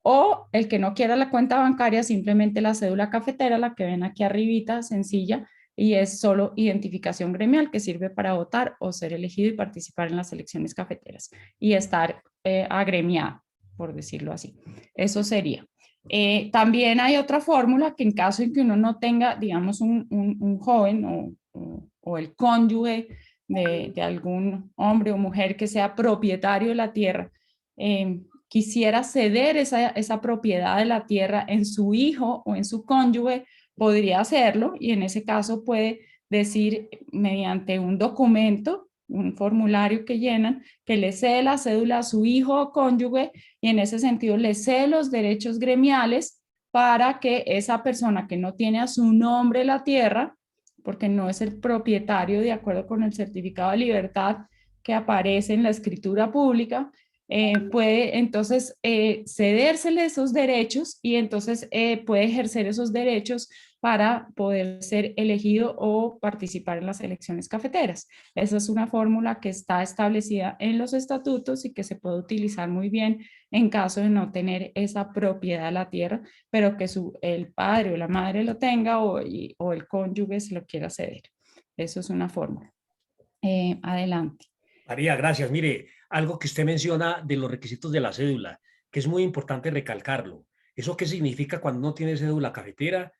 O el que no quiera la cuenta bancaria, simplemente la cédula cafetera, la que ven aquí arribita, sencilla, y es solo identificación gremial que sirve para votar o ser elegido y participar en las elecciones cafeteras y estar agremiado, por decirlo así. Eso sería. También hay otra fórmula que en caso en que uno no tenga, digamos, un joven o el cónyuge de algún hombre o mujer que sea propietario de la tierra, quisiera ceder esa propiedad de la tierra en su hijo o en su cónyuge, podría hacerlo y en ese caso puede decir mediante un documento, un formulario que llenan, que le cede la cédula a su hijo o cónyuge y en ese sentido le cede los derechos gremiales para que esa persona que no tiene a su nombre la tierra, porque no es el propietario de acuerdo con el certificado de libertad que aparece en la escritura pública, puede entonces cedérsele esos derechos y entonces puede ejercer esos derechos para poder ser elegido o participar en las elecciones cafeteras. Esa es una fórmula que está establecida en los estatutos y que se puede utilizar muy bien en caso de no tener esa propiedad de la tierra, pero que el padre o la madre lo tenga o el cónyuge se lo quiera ceder. Eso es una fórmula. Adelante. María, gracias. Mire, algo que usted menciona de los requisitos de la cédula, que es muy importante recalcarlo. ¿Eso qué significa cuando uno tiene cédula cafetera?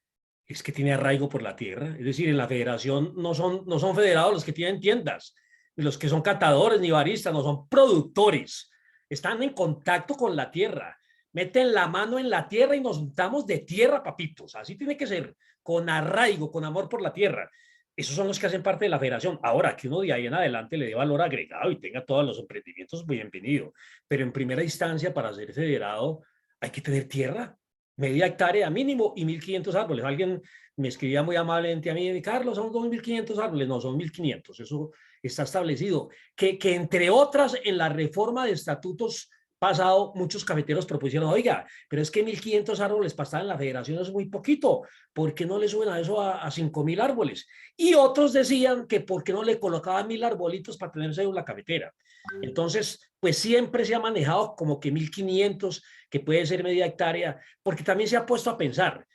Es que tiene arraigo por la tierra. Es decir, en la federación no son federados los que tienen tiendas, ni los que son catadores, ni baristas, no son productores. Están en contacto con la tierra. Meten la mano en la tierra y nos juntamos de tierra, papitos. Así tiene que ser, con arraigo, con amor por la tierra. Esos son los que hacen parte de la federación. Ahora, que uno de ahí en adelante le dé valor agregado y tenga todos los emprendimientos, bienvenido. Pero en primera instancia, para ser federado, hay que tener tierra, media hectárea mínimo y 1.500 árboles. Alguien me escribía muy amablemente a mí, Carlos, son 2.500 árboles. No, son 1.500. Eso está establecido. Que entre otras, en la reforma de estatutos pasado, muchos cafeteros propusieron, oiga, pero es que 1.500 árboles para estar en la federación es muy poquito, ¿por qué no le suben a eso a 5.000 árboles? Y otros decían que ¿por qué no le colocaban 1.000 arbolitos para tener cédula cafetera? Entonces, pues siempre se ha manejado como que 1.500, que puede ser media hectárea, porque también se ha puesto a pensar,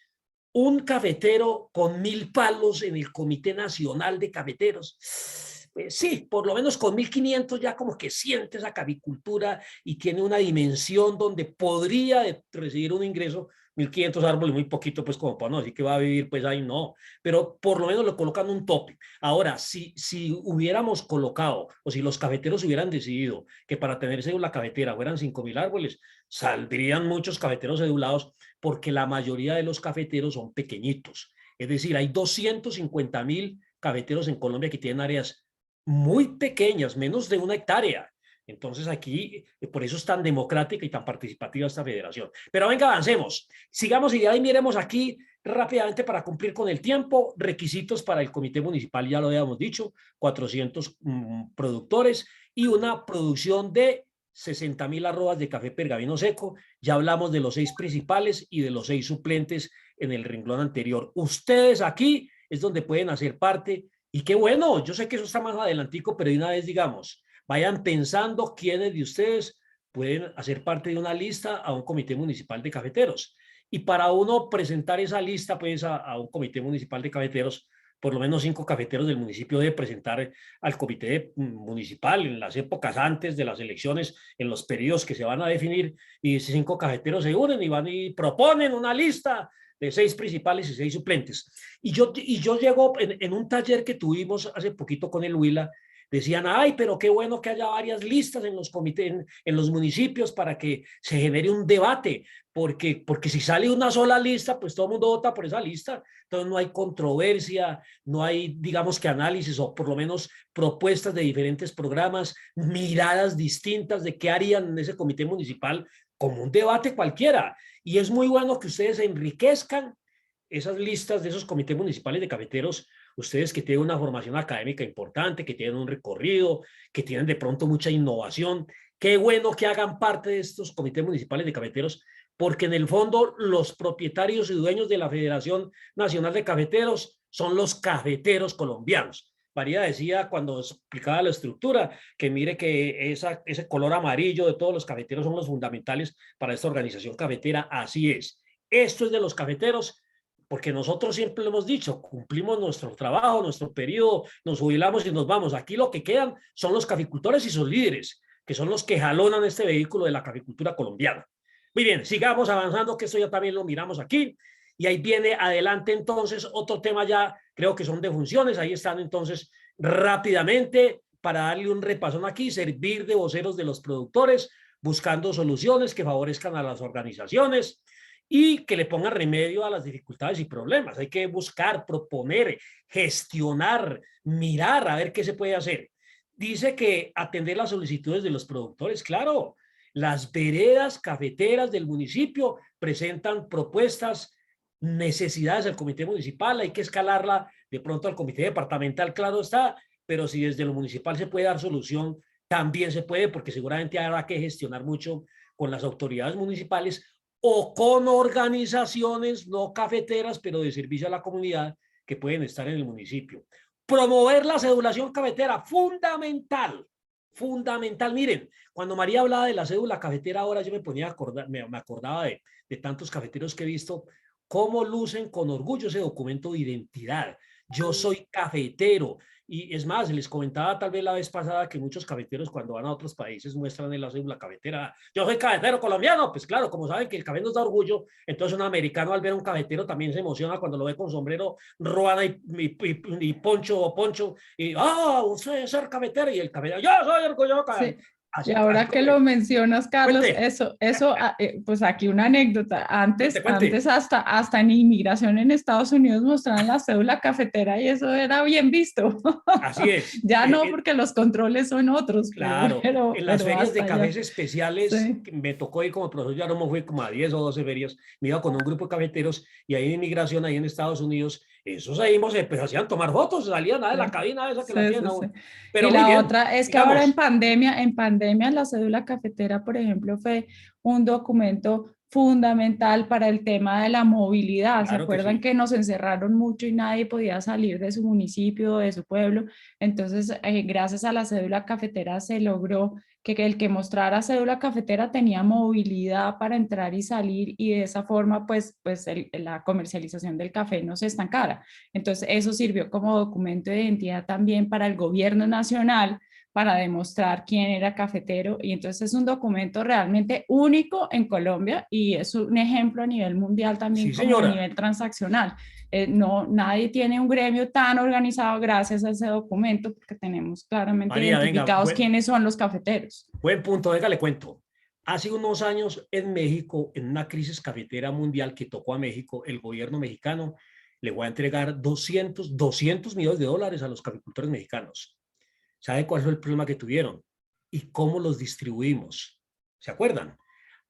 un cafetero con 1.000 palos en el Comité Nacional de Cafeteros, pues sí, por lo menos con 1.500 ya como que siente esa cavicultura y tiene una dimensión donde podría recibir un ingreso. 1.500 árboles, muy poquito, pues como para no decir que va a vivir, pues ahí no, pero por lo menos le colocan un tope. Ahora, si hubiéramos colocado, o si los cafeteros hubieran decidido que para tener cédula cafetera fueran 5.000 árboles, saldrían muchos cafeteros cedulados, porque la mayoría de los cafeteros son pequeñitos. Es decir, hay 250.000 cafeteros en Colombia que tienen áreas muy pequeñas, menos de 1 hectárea. Entonces aquí, por eso es tan democrática y tan participativa esta federación. Pero venga, avancemos. Sigamos y de ahí miremos aquí rápidamente para cumplir con el tiempo. Requisitos para el comité municipal, ya lo habíamos dicho, 400 productores y una producción de 60.000 arrobas de café pergamino seco. Ya hablamos de los 6 principales y de los 6 suplentes en el renglón anterior. Ustedes aquí es donde pueden hacer parte Y qué bueno, yo sé que eso está más adelantico, pero de una vez digamos, vayan pensando quiénes de ustedes pueden hacer parte de una lista a un comité municipal de cafeteros. Y para uno presentar esa lista pues a un comité municipal de cafeteros, por lo menos 5 cafeteros del municipio debe presentar al comité municipal en las épocas antes de las elecciones, en los periodos que se van a definir, y 5 cafeteros se unen y van y proponen una lista de 6 principales y 6 suplentes. Y yo llego en un taller que tuvimos hace poquito con el Huila, decían, ay, pero qué bueno que haya varias listas en los comités, en los municipios para que se genere un debate, porque si sale una sola lista, pues todo el mundo vota por esa lista, entonces no hay controversia, no hay, digamos que análisis o por lo menos propuestas de diferentes programas, miradas distintas de qué harían en ese comité municipal, como un debate cualquiera. Y es muy bueno que ustedes enriquezcan esas listas de esos comités municipales de cafeteros, ustedes que tienen una formación académica importante, que tienen un recorrido, que tienen de pronto mucha innovación, qué bueno que hagan parte de estos comités municipales de cafeteros, porque en el fondo los propietarios y dueños de la Federación Nacional de Cafeteros son los cafeteros colombianos. María decía cuando explicaba la estructura que mire que ese color amarillo de todos los cafeteros son los fundamentales para esta organización cafetera. Así es. Esto es de los cafeteros, porque nosotros siempre lo hemos dicho, cumplimos nuestro trabajo, nuestro periodo, nos jubilamos y nos vamos. Aquí lo que quedan son los caficultores y sus líderes, que son los que jalonan este vehículo de la caficultura colombiana. Muy bien, sigamos avanzando, que esto ya también lo miramos aquí. Y ahí viene adelante entonces otro tema ya, creo que son de funciones, ahí están entonces rápidamente para darle un repasón aquí, servir de voceros de los productores, buscando soluciones que favorezcan a las organizaciones y que le pongan remedio a las dificultades y problemas. Hay que buscar, proponer, gestionar, mirar a ver qué se puede hacer. Dice que atender las solicitudes de los productores, claro, las veredas cafeteras del municipio presentan propuestas, necesidades del comité municipal, hay que escalarla de pronto al comité departamental, claro está, pero si desde lo municipal se puede dar solución, también se puede, porque seguramente habrá que gestionar mucho con las autoridades municipales o con organizaciones no cafeteras, pero de servicio a la comunidad que pueden estar en el municipio. Promover la cedulación cafetera, fundamental, fundamental. Miren, cuando María hablaba de la cédula cafetera, ahora yo me ponía a acordar, me acordaba de tantos cafeteros que he visto, cómo lucen con orgullo ese documento de identidad. Yo soy cafetero. Y es más, les comentaba tal vez la vez pasada que muchos cafeteros cuando van a otros países muestran en la cédula cafetera, yo soy cafetero colombiano, pues claro, como saben que el café nos da orgullo, entonces un americano al ver a un cafetero también se emociona cuando lo ve con sombrero, ruana y poncho, y usted es ser cafetero, y el cafetero, yo soy orgulloso cafetero. Sí. Y ahora que lo mencionas, Carlos, eso, pues aquí una anécdota. Antes hasta en inmigración en Estados Unidos mostraban la cédula cafetera y eso era bien visto. Así es. Ya no, porque los controles son otros. Claro, en las ferias de cafés especiales, sí. Me tocó ir como profesor, ya no me fui como a 10 o 12 ferias, me iba con un grupo de cafeteros y ahí en inmigración, ahí en Estados Unidos, esos ahí pues hacían tomar fotos, salían de la cabina esa que la tienen aún. Pero y la bien, otra es que ahora en pandemia la cédula cafetera, por ejemplo, fue un documento fundamental para el tema de la movilidad. Claro. ¿Se acuerdan que nos encerraron mucho y nadie podía salir de su municipio, de su pueblo? Entonces, gracias a la cédula cafetera se logró que el que mostrara cédula cafetera tenía movilidad para entrar y salir, y de esa forma pues la comercialización del café no se estancara. Entonces eso sirvió como documento de identidad también para el gobierno nacional, para demostrar quién era cafetero, y entonces es un documento realmente único en Colombia y es un ejemplo a nivel mundial también, sí, como a nivel transaccional. Nadie tiene un gremio tan organizado gracias a ese documento, porque tenemos claramente identificados quiénes son los cafeteros. Buen punto, venga, le cuento. Hace unos años en México, en una crisis cafetera mundial que tocó a México, el gobierno mexicano le va a entregar 200 millones de dólares a los caficultores mexicanos. ¿Sabe cuál fue el problema que tuvieron? ¿Y cómo los distribuimos? ¿Se acuerdan?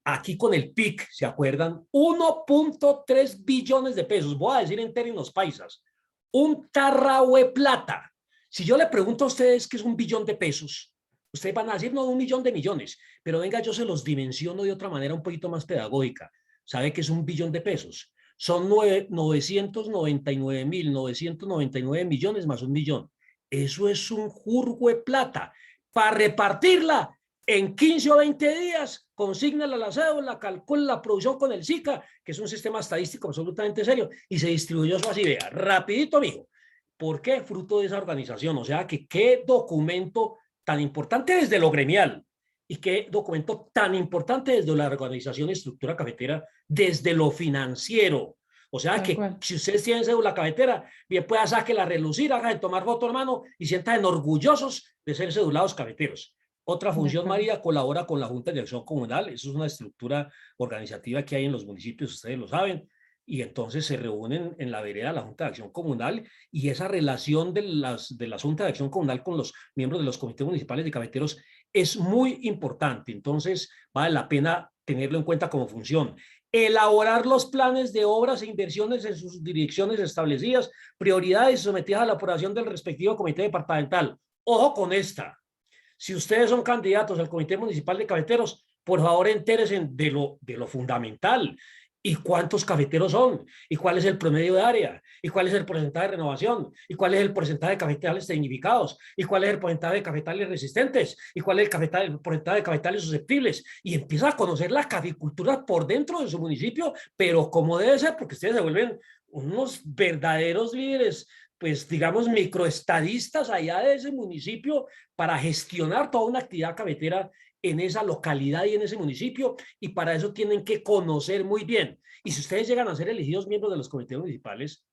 Aquí con el PIC, ¿se acuerdan? 1.3 billones de pesos, voy a decir en términos paisas, un tarrao de plata. Si yo le pregunto a ustedes qué es 1 billón de pesos, ustedes van a decir, no, 1 millón de millones, pero venga, yo se los dimensiono de otra manera un poquito más pedagógica. ¿Sabe qué es 1 billón de pesos? Son 999.999 millones más 1 millón. Eso es un jurgo de plata. Para repartirla en 15 o 20 días, consígnala a la cédula, calcula la producción con el SICA, que es un sistema estadístico absolutamente serio, y se distribuyó eso así, vea, rapidito, amigo. ¿Por qué? Fruto de esa organización. O sea, que qué documento tan importante desde lo gremial y qué documento tan importante desde la organización y estructura cafetera, desde lo financiero. O sea que si ustedes tienen cédula cafetera, bien pueda sacarla a relucir, hagan tomar foto, hermano, y sientan orgullosos de ser cedulados cafeteros. Otra función, María, colabora con la Junta de Acción Comunal. Eso es una estructura organizativa que hay en los municipios, ustedes lo saben. Y entonces se reúnen en la vereda de la Junta de Acción Comunal, y esa relación de la Junta de Acción Comunal con los miembros de los comités municipales de cafeteros es muy importante. Entonces vale la pena tenerlo en cuenta como función. Elaborar los planes de obras e inversiones en sus direcciones establecidas, prioridades sometidas a la aprobación del respectivo comité departamental. Ojo con esta. Si ustedes son candidatos al Comité Municipal de Cafeteros, por favor entérense de lo fundamental. ¿Y cuántos cafeteros son? ¿Y cuál es el promedio de área? ¿Y cuál es el porcentaje de renovación? ¿Y cuál es el porcentaje de cafetales tecnificados? ¿Y cuál es el porcentaje de cafetales resistentes? ¿Y cuál es el porcentaje de cafetales susceptibles? Y empieza a conocer la caficultura por dentro de su municipio, pero como debe ser, porque ustedes se vuelven unos verdaderos líderes, pues digamos microestadistas allá de ese municipio, para gestionar toda una actividad cafetera en esa localidad y en ese municipio, y para eso tienen que conocer muy bien. Y si ustedes llegan a ser elegidos miembros de los comités municipales,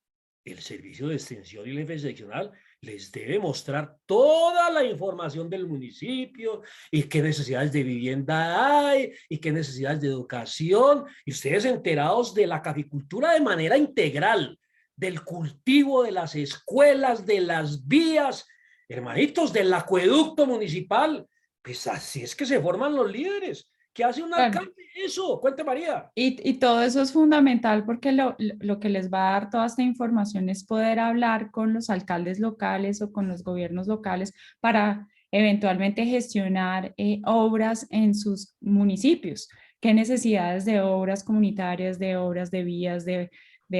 el servicio de extensión y el jefe seccional les debe mostrar toda la información del municipio, y qué necesidades de vivienda hay, y qué necesidades de educación, y ustedes enterados de la caficultura de manera integral, del cultivo, de las escuelas, de las vías, hermanitos, del acueducto municipal. Pues así es que se forman los líderes. ¿Qué hace un alcalde? Eso, cuente, María. Y todo eso es fundamental, porque lo que les va a dar toda esta información es poder hablar con los alcaldes locales o con los gobiernos locales para eventualmente gestionar obras en sus municipios. ¿Qué necesidades de obras comunitarias, de obras de vías, de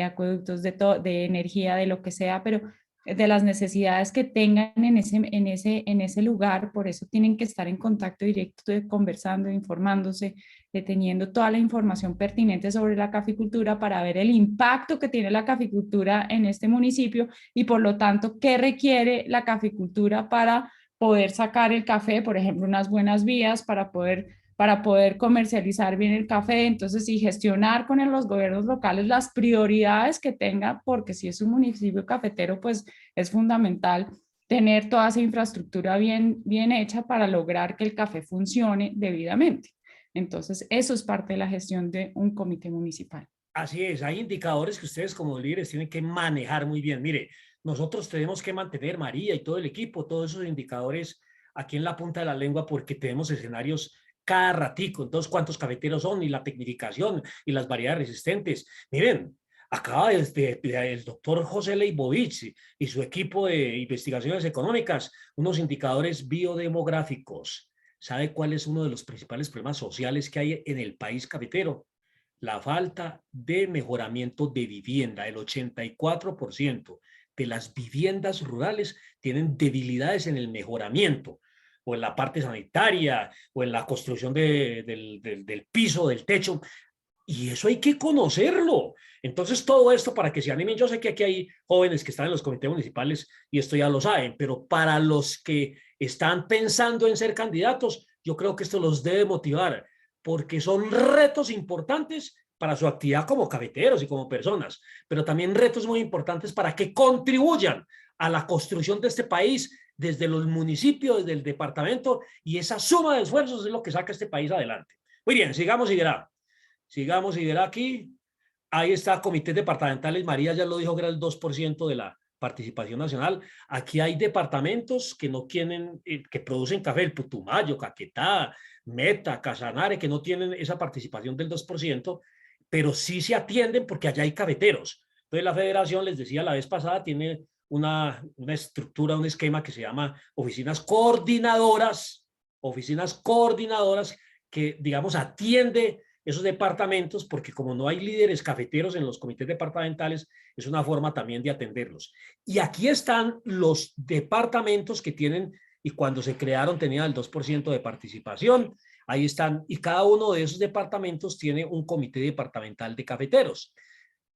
acueductos, de energía, de lo que sea, pero de las necesidades que tengan en ese lugar? Por eso tienen que estar en contacto directo, conversando, informándose, teniendo toda la información pertinente sobre la caficultura, para ver el impacto que tiene la caficultura en este municipio, y por lo tanto qué requiere la caficultura para poder sacar el café, por ejemplo, unas buenas vías para poder comercializar bien el café. Entonces, y gestionar con los gobiernos locales las prioridades que tenga, porque si es un municipio cafetero, pues es fundamental tener toda esa infraestructura bien hecha para lograr que el café funcione debidamente. Entonces, eso es parte de la gestión de un comité municipal. Así es, hay indicadores que ustedes como líderes tienen que manejar muy bien. Mire, nosotros tenemos que mantener, María y todo el equipo, todos esos indicadores aquí en la punta de la lengua, porque tenemos escenarios cada ratico. Entonces, ¿cuántos cafeteros son? Y la tecnificación y las variedades resistentes. Miren, acaba el doctor José Leibovich y su equipo de investigaciones económicas unos indicadores biodemográficos. ¿Sabe cuál es uno de los principales problemas sociales que hay en el país cafetero? La falta de mejoramiento de vivienda. El 84% de las viviendas rurales tienen debilidades en el mejoramiento, o en la parte sanitaria, o en la construcción del piso, del techo. Y eso hay que conocerlo. Entonces, todo esto para que se animen. Yo sé que aquí hay jóvenes que están en los comités municipales y esto ya lo saben, pero para los que están pensando en ser candidatos, yo creo que esto los debe motivar, porque son retos importantes para su actividad como cafeteros y como personas, pero también retos muy importantes para que contribuyan a la construcción de este país desde los municipios, desde el departamento, y esa suma de esfuerzos es lo que saca este país adelante. Muy bien, sigamos y verá. Sigamos y verá aquí. Ahí está, comités departamentales. María ya lo dijo, que era el 2% de la participación nacional. Aquí hay departamentos que no tienen, que producen café, el Putumayo, Caquetá, Meta, Casanare, que no tienen esa participación del 2%, pero sí se atienden porque allá hay cafeteros. Entonces la federación, les decía la vez pasada, tiene una estructura, un esquema que se llama oficinas coordinadoras que, digamos, atiende esos departamentos, porque como no hay líderes cafeteros en los comités departamentales, es una forma también de atenderlos. Y aquí están los departamentos que tienen, y cuando se crearon tenían el 2% de participación, ahí están, y cada uno de esos departamentos tiene un comité departamental de cafeteros.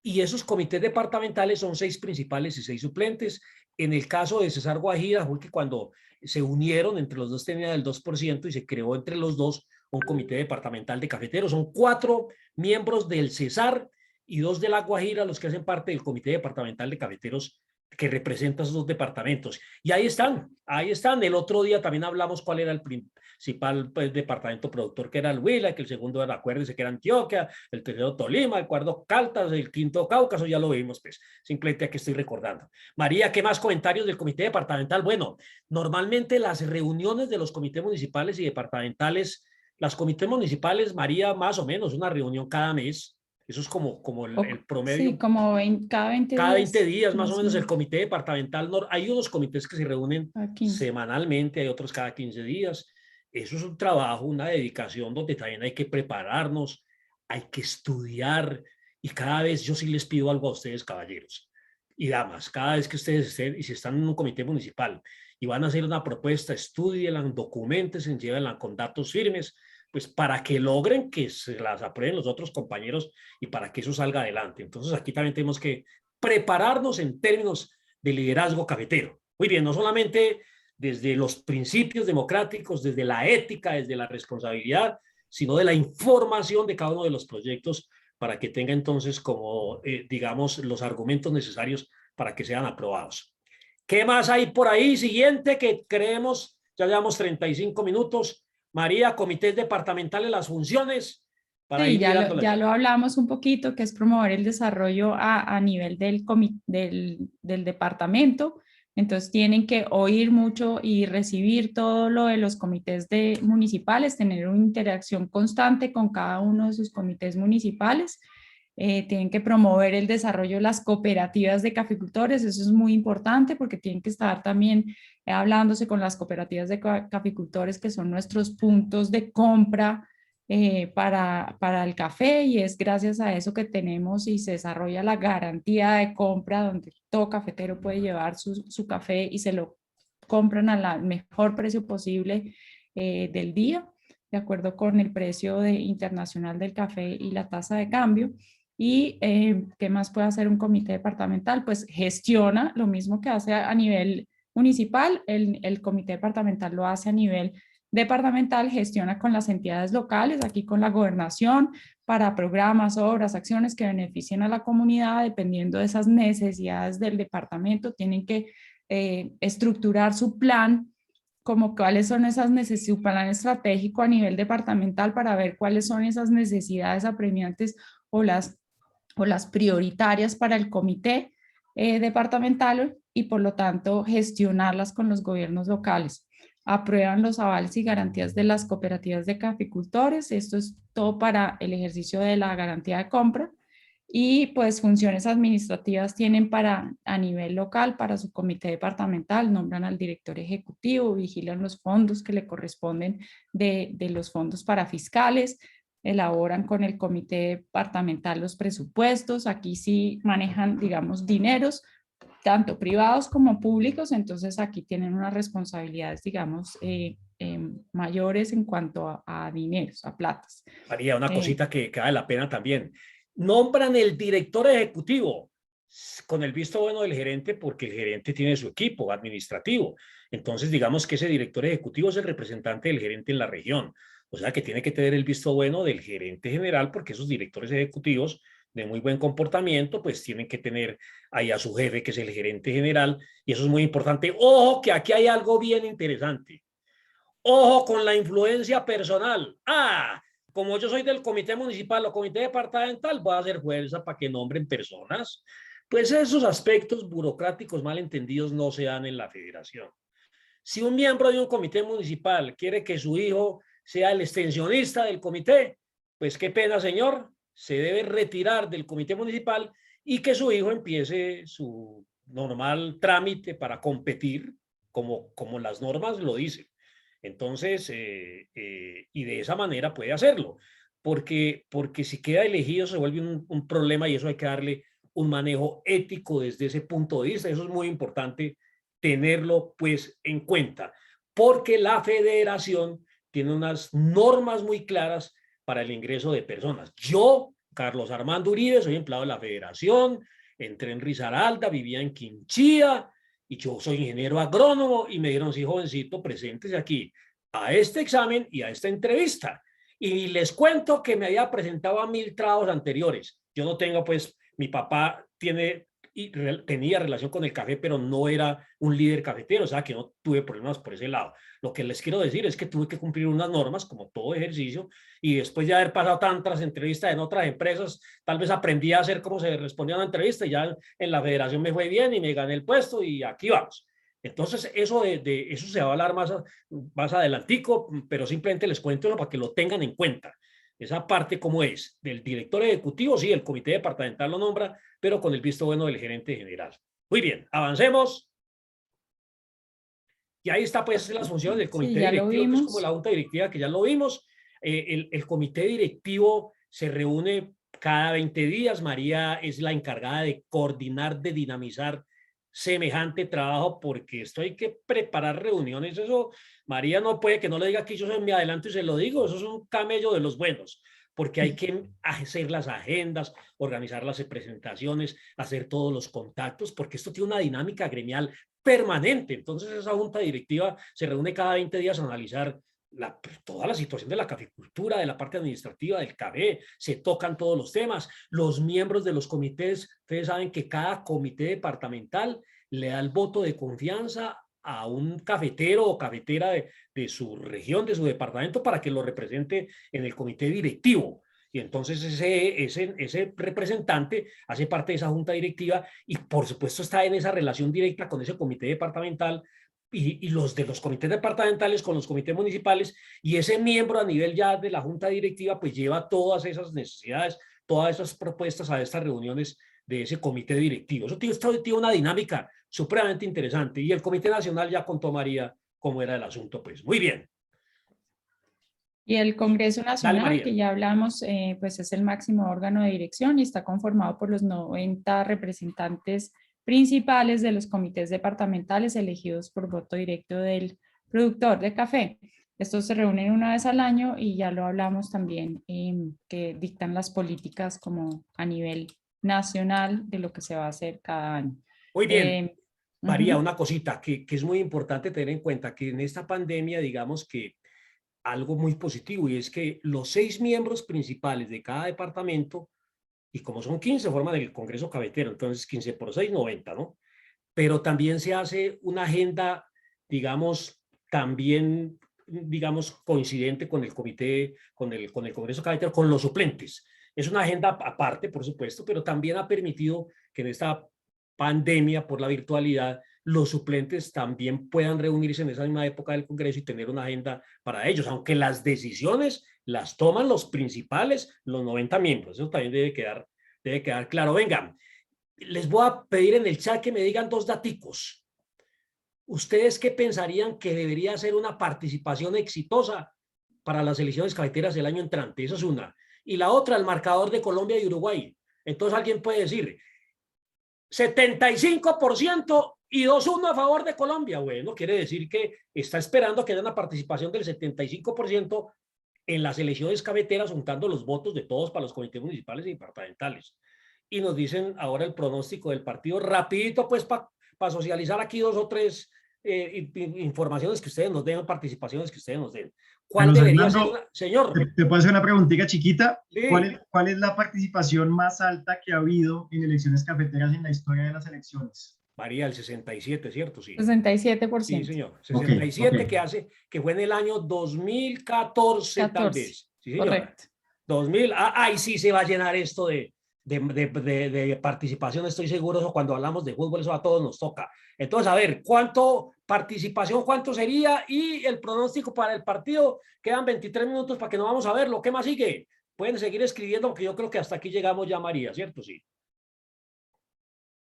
Y esos comités departamentales son 6 principales y 6 suplentes. En el caso de Cesar Guajira fue que cuando se unieron, entre los dos tenían el 2% y se creó entre los dos un comité departamental de cafeteros. Son 4 miembros del Cesar y 2 de la Guajira los que hacen parte del comité departamental de cafeteros que representa esos 2 departamentos. Y ahí están, ahí están. El otro día también hablamos cuál era el principal departamento productor, que era el Huila, que el segundo era, acuérdense, que era Antioquia, el tercero Tolima, el cuarto Caldas, el quinto Cáucaso, ya lo vimos, pues, simplemente aquí estoy recordando. María, ¿qué más comentarios del comité departamental? Bueno, normalmente las reuniones de los comités municipales y departamentales, las comités municipales, María, más o menos una reunión cada mes. Eso es como el promedio. Sí, como cada 20 días. Cada 20 días, más o menos, el comité departamental. Hay unos comités que se reúnen semanalmente, hay otros cada 15 días. Eso es un trabajo, una dedicación donde también hay que prepararnos, hay que estudiar. Y cada vez yo sí les pido algo a ustedes, caballeros y damas, cada vez que ustedes estén, y si están en un comité municipal y van a hacer una propuesta, estudienla, documentense, llévenla con datos firmes, pues para que logren que se las aprueben los otros compañeros y para que eso salga adelante. Entonces aquí también tenemos que prepararnos en términos de liderazgo cafetero. Muy bien, no solamente desde los principios democráticos, desde la ética, desde la responsabilidad, sino de la información de cada uno de los proyectos para que tenga entonces como, digamos, los argumentos necesarios para que sean aprobados. ¿Qué más hay por ahí? Siguiente que creemos, ya llevamos 35 minutos. María, comités departamentales, las funciones. Para sí, ya lo hablamos un poquito, que es promover el desarrollo a nivel del departamento. Entonces tienen que oír mucho y recibir todo lo de los comités municipales, tener una interacción constante con cada uno de sus comités municipales. Tienen que promover el desarrollo de las cooperativas de caficultores, eso es muy importante porque tienen que estar también hablándose con las cooperativas de caficultores, que son nuestros puntos de compra para el café, y es gracias a eso que tenemos y se desarrolla la garantía de compra, donde todo cafetero puede llevar su café y se lo compran al mejor precio posible del día, de acuerdo con el precio internacional del café y la tasa de cambio. ¿Y qué más puede hacer un comité departamental? Pues gestiona lo mismo que hace a nivel municipal, el comité departamental lo hace a nivel departamental, gestiona con las entidades locales, aquí con la gobernación, para programas, obras, acciones que beneficien a la comunidad, dependiendo de esas necesidades del departamento. Tienen que estructurar su plan, como cuáles son esas necesidades, su plan estratégico a nivel departamental para ver cuáles son esas necesidades apremiantes o las prioritarias para el comité departamental, y por lo tanto gestionarlas con los gobiernos locales. Aprueban los avales y garantías de las cooperativas de caficultores. Esto es todo para el ejercicio de la garantía de compra. Y pues funciones administrativas tienen a nivel local para su comité departamental, nombran al director ejecutivo, vigilan los fondos que le corresponden de los fondos para fiscales, elaboran con el comité departamental los presupuestos. Aquí sí manejan, digamos, dineros, tanto privados como públicos, entonces aquí tienen unas responsabilidades, digamos, mayores en cuanto a dineros, a platas. María, una cosita que vale la pena también. Nombran el director ejecutivo con el visto bueno del gerente, porque el gerente tiene su equipo administrativo. Entonces, digamos que ese director ejecutivo es el representante del gerente en la región. O sea que tiene que tener el visto bueno del gerente general, porque esos directores ejecutivos de muy buen comportamiento, pues tienen que tener ahí a su jefe, que es el gerente general, y eso es muy importante. Ojo, que aquí hay algo bien interesante. Ojo con la influencia personal. Como yo soy del comité municipal o comité departamental, voy a hacer fuerza para que nombren personas. Pues esos aspectos burocráticos malentendidos no se dan en la federación. Si un miembro de un comité municipal quiere que su hijo sea el extensionista del comité, pues qué pena, señor, se debe retirar del comité municipal y que su hijo empiece su normal trámite para competir como las normas lo dicen. Entonces, y de esa manera puede hacerlo. porque si queda elegido se vuelve un problema y eso hay que darle un manejo ético desde ese punto de vista. Eso es muy importante tenerlo pues en cuenta, porque la federación tiene unas normas muy claras para el ingreso de personas. Yo, Carlos Armando Uribe, soy empleado de la federación, entré en Risaralda, vivía en Quinchía, y yo soy ingeniero agrónomo, y me dieron, sí, jovencito, preséntese aquí a este examen y a esta entrevista. Y les cuento que me había presentado a 1000 trabajos anteriores. Yo no tengo, pues, mi papá tenía relación con el café, pero no era un líder cafetero, o sea que no tuve problemas por ese lado. Lo que les quiero decir es que tuve que cumplir unas normas, como todo ejercicio, y después de haber pasado tantas entrevistas en otras empresas, tal vez aprendí a hacer cómo se respondía a una entrevista, y ya en la federación me fue bien y me gané el puesto y aquí vamos. Entonces, eso eso se va a hablar más adelantico, pero simplemente les cuento eso para que lo tengan en cuenta. Esa parte, ¿cómo es? Del director ejecutivo, sí, el comité departamental lo nombra, pero con el visto bueno del gerente general. Muy bien, avancemos. Y ahí está, pues, las funciones del comité directivo, que es como la junta directiva, que ya lo vimos. El comité directivo se reúne cada 20 días. María es la encargada de coordinar, de dinamizar semejante trabajo, porque esto hay que preparar reuniones. Eso, María no puede que no le diga que yo me adelanto y se lo digo. Eso es un camello de los buenos, porque hay que hacer las agendas, organizar las presentaciones, hacer todos los contactos, porque esto tiene una dinámica gremial permanente. Entonces esa junta directiva se reúne cada 20 días a analizar toda la situación de la caficultura, de la parte administrativa del café, se tocan todos los temas. Los miembros de los comités, ustedes saben que cada comité departamental le da el voto de confianza a un cafetero o cafetera de su región, de su departamento, para que lo represente en el comité directivo. Y entonces ese representante hace parte de esa junta directiva y por supuesto está en esa relación directa con ese comité departamental y los de los comités departamentales con los comités municipales, y ese miembro a nivel ya de la junta directiva pues lleva todas esas necesidades, todas esas propuestas a estas reuniones de ese comité directivo. Eso tiene una dinámica supremamente interesante, y el comité nacional ya contó María cómo era el asunto. Pues muy bien. Y el Congreso Nacional, Dale, que ya hablamos, pues es el máximo órgano de dirección y está conformado por los 90 representantes principales de los comités departamentales elegidos por voto directo del productor de café. Estos se reúnen una vez al año y ya lo hablamos también, que dictan las políticas como a nivel nacional de lo que se va a hacer cada año. Muy bien. María, una cosita que es muy importante tener en cuenta, que en esta pandemia, digamos que algo muy positivo, y es que los 6 miembros principales de cada departamento, y como son 15, forman el Congreso Cafetero, entonces 15 por 6, 90, ¿no? Pero también se hace una agenda, digamos, también, digamos, coincidente con el comité, con el Congreso Cafetero, con los suplentes. Es una agenda aparte, por supuesto, pero también ha permitido que en esta pandemia por la virtualidad los suplentes también puedan reunirse en esa misma época del Congreso y tener una agenda para ellos, aunque las decisiones las toman los principales, los 90 miembros. Eso también debe quedar claro. Venga, les voy a pedir en el chat que me digan 2 daticos. ¿Ustedes qué pensarían que debería ser una participación exitosa para las elecciones cafeteras del año entrante? Esa es una. Y la otra, el marcador de Colombia y Uruguay. Entonces alguien puede decir 75% y 2-1 a favor de Colombia. Bueno, quiere decir que está esperando que haya una participación del 75% en las elecciones cafeteras, juntando los votos de todos para los comités municipales y departamentales. Y nos dicen ahora el pronóstico del partido, rapidito, pues, para socializar aquí 2 o 3 informaciones que ustedes nos den, participaciones que ustedes nos den. ¿Cuál debería ser? Señor. ¿Te puedo hacer una preguntita chiquita? Sí. ¿Cuál es la participación más alta que ha habido en elecciones cafeteras en la historia de las elecciones? María, el 67, ¿cierto? Sí. 67%. Sí, señor. 67 okay. que fue en el año 2014, tal vez. Sí, señor. Correcto. 2000, ahí sí se va a llenar esto de participación, estoy seguro. Eso cuando hablamos de fútbol, eso a todos nos toca. Entonces, a ver, ¿cuánto sería? Y el pronóstico para el partido. Quedan 23 minutos para que nos vamos a verlo. ¿Qué más sigue? Pueden seguir escribiendo, porque yo creo que hasta aquí llegamos ya, María, ¿cierto? Sí.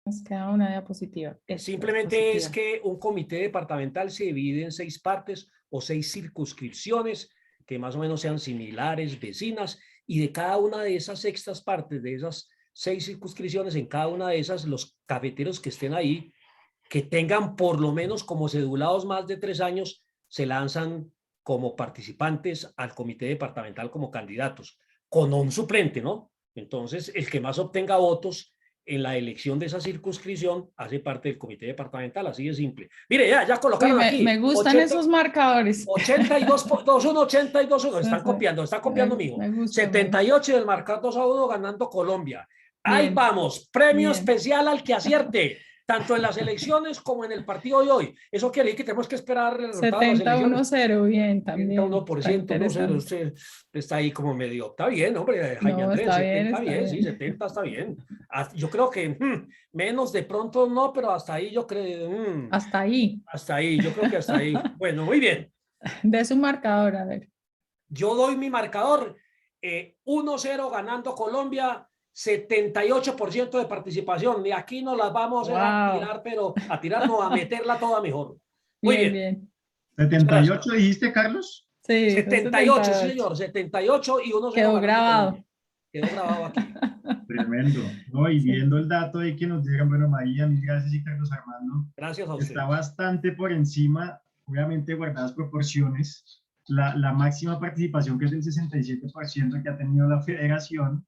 Nos queda una diapositiva. Simplemente es que un comité departamental se divide en 6 partes o 6 circunscripciones que más o menos sean similares, vecinas, y de cada una de esas sextas partes, de esas 6 circunscripciones, en cada una de esas, los cafeteros que estén ahí, que tengan por lo menos como cedulados más de 3 años, se lanzan como participantes al comité departamental como candidatos, con un suplente, ¿no? Entonces, el que más obtenga votos en la elección de esa circunscripción hace parte del comité departamental, así de simple. Mire, ya colocaron aquí. Me gustan esos marcadores. 82, 2-1, 82, 1. Están copiando, mijo. Me gusta, 78 del marcador 2-1 ganando Colombia. Ahí Bien. vamos, premio Bien. especial al que acierte, tanto en las elecciones como en el partido de hoy. Eso quiere decir que tenemos que esperar el resultado de las elecciones. 71-0, bien, también. 71%, no sé, usted está ahí como medio, está bien, hombre, Jaime No, Andrés, está 70 bien, bien, sí, 70 está bien. Yo creo que menos de pronto no, pero hasta ahí yo creo, Hasta ahí. hasta ahí, yo creo que hasta ahí. Bueno, muy bien. De su marcador, a ver. Yo doy mi marcador, 1-0 ganando Colombia, 78% de participación, y aquí nos las vamos a tirar, pero a tirar no, a meterla toda mejor. Muy bien. 78 dijiste, Carlos. Sí, 78, sí señor, 78 y 1-0. Quedó grabado. Quedó grabado aquí. Tremendo. No, y viendo el dato ahí que nos llegan, bueno, María, mil gracias, y Carlos Armando. Gracias a usted. Está bastante por encima, obviamente guardadas proporciones, la máxima participación, que es del 67% que ha tenido la federación,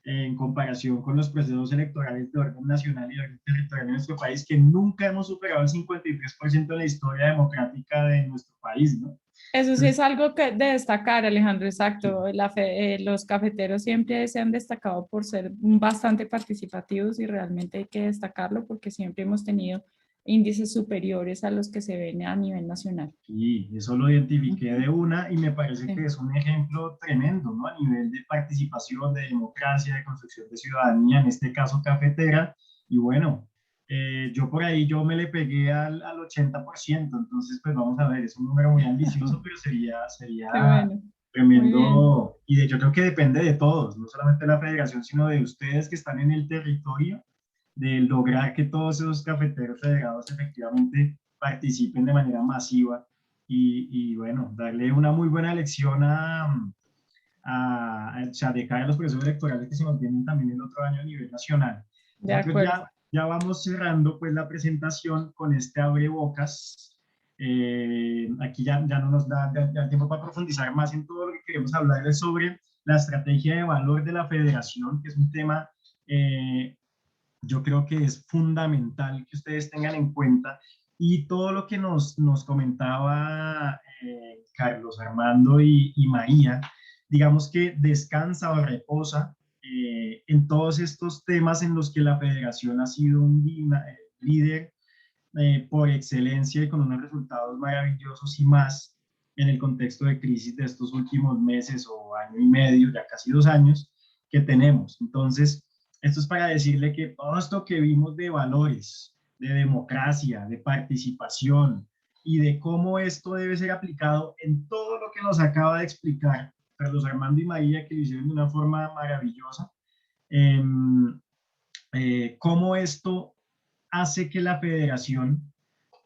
en comparación con los procesos electorales de orden nacional y de orden territorial en nuestro país, que nunca hemos superado el 53% en la historia democrática de nuestro país, ¿no? Eso sí es algo que de destacar, Alejandro, exacto. Los cafeteros siempre se han destacado por ser bastante participativos y realmente hay que destacarlo porque siempre hemos tenido índices superiores a los que se ven a nivel nacional. Sí, eso lo identifiqué de una y me parece que es un ejemplo tremendo, ¿no? A nivel de participación, de democracia, de construcción de ciudadanía, en este caso cafetera. Y bueno, yo por ahí yo me le pegué al 80%, entonces pues vamos a ver, es un número muy ambicioso, pero sería bueno. tremendo. Y de hecho creo que depende de todos, no solamente de la federación, sino de ustedes que están en el territorio, de lograr que todos esos cafeteros federados efectivamente participen de manera masiva y bueno, darle una muy buena lección o sea, de cara a los procesos electorales que se nos vienen también el otro año a nivel nacional. De acuerdo. Ya vamos cerrando pues la presentación con este abrebocas. Aquí ya no nos da tiempo para profundizar más en todo lo que queremos hablar, es sobre la estrategia de valor de la federación, que es un tema yo creo que es fundamental que ustedes tengan en cuenta, y todo lo que nos comentaba Carlos Armando y María, digamos que descansa o reposa en todos estos temas en los que la federación ha sido un líder por excelencia y con unos resultados maravillosos, y más en el contexto de crisis de estos últimos meses o año y medio, ya casi 2 años que tenemos. Entonces, esto es para decirle que todo esto que vimos de valores, de democracia, de participación y de cómo esto debe ser aplicado en todo lo que nos acaba de explicar Carlos Armando y María, que lo hicieron de una forma maravillosa, cómo esto hace que la federación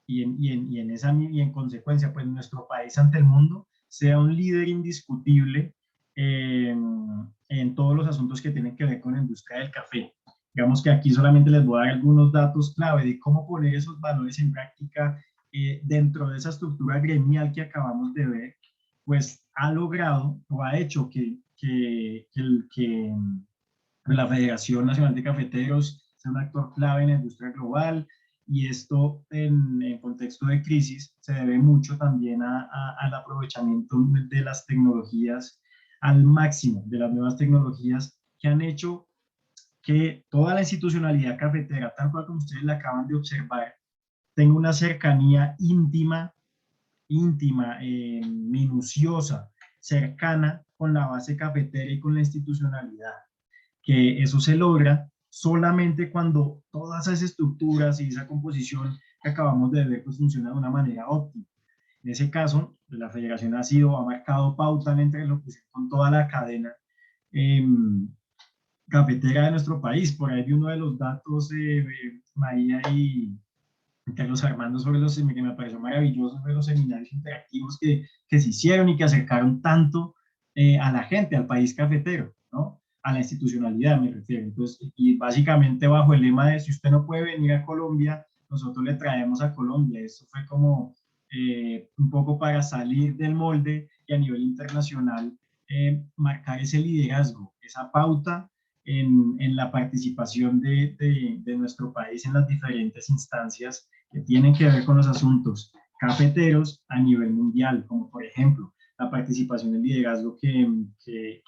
y en consecuencia pues nuestro país ante el mundo sea un líder indiscutible en todos los asuntos que tienen que ver con la industria del café. Digamos que aquí solamente les voy a dar algunos datos clave de cómo poner esos valores en práctica dentro de esa estructura gremial que acabamos de ver, pues ha logrado o ha hecho que la Federación Nacional de Cafeteros sea un actor clave en la industria global, y esto en contexto de crisis se debe mucho también al aprovechamiento de las tecnologías al máximo, de las nuevas tecnologías que han hecho que toda la institucionalidad cafetera, tal cual como ustedes la acaban de observar, tenga una cercanía íntima, minuciosa, cercana con la base cafetera y con la institucionalidad. Que eso se logra solamente cuando todas esas estructuras y esa composición que acabamos de ver pues funciona de una manera óptima. En ese caso, la federación ha marcado pauta en la interlocución con toda la cadena cafetera de nuestro país. Por ahí vi uno de los datos de María y Carlos Armando sobre que me pareció maravilloso, sobre los seminarios interactivos que se hicieron y que acercaron tanto a la gente, al país cafetero, ¿no? A la institucionalidad me refiero. Entonces, y básicamente bajo el lema de si usted no puede venir a Colombia, nosotros le traemos a Colombia. Esto fue como un poco para salir del molde y a nivel internacional marcar ese liderazgo, esa pauta en la participación de nuestro país en las diferentes instancias que tienen que ver con los asuntos cafeteros a nivel mundial, como por ejemplo la participación en liderazgo que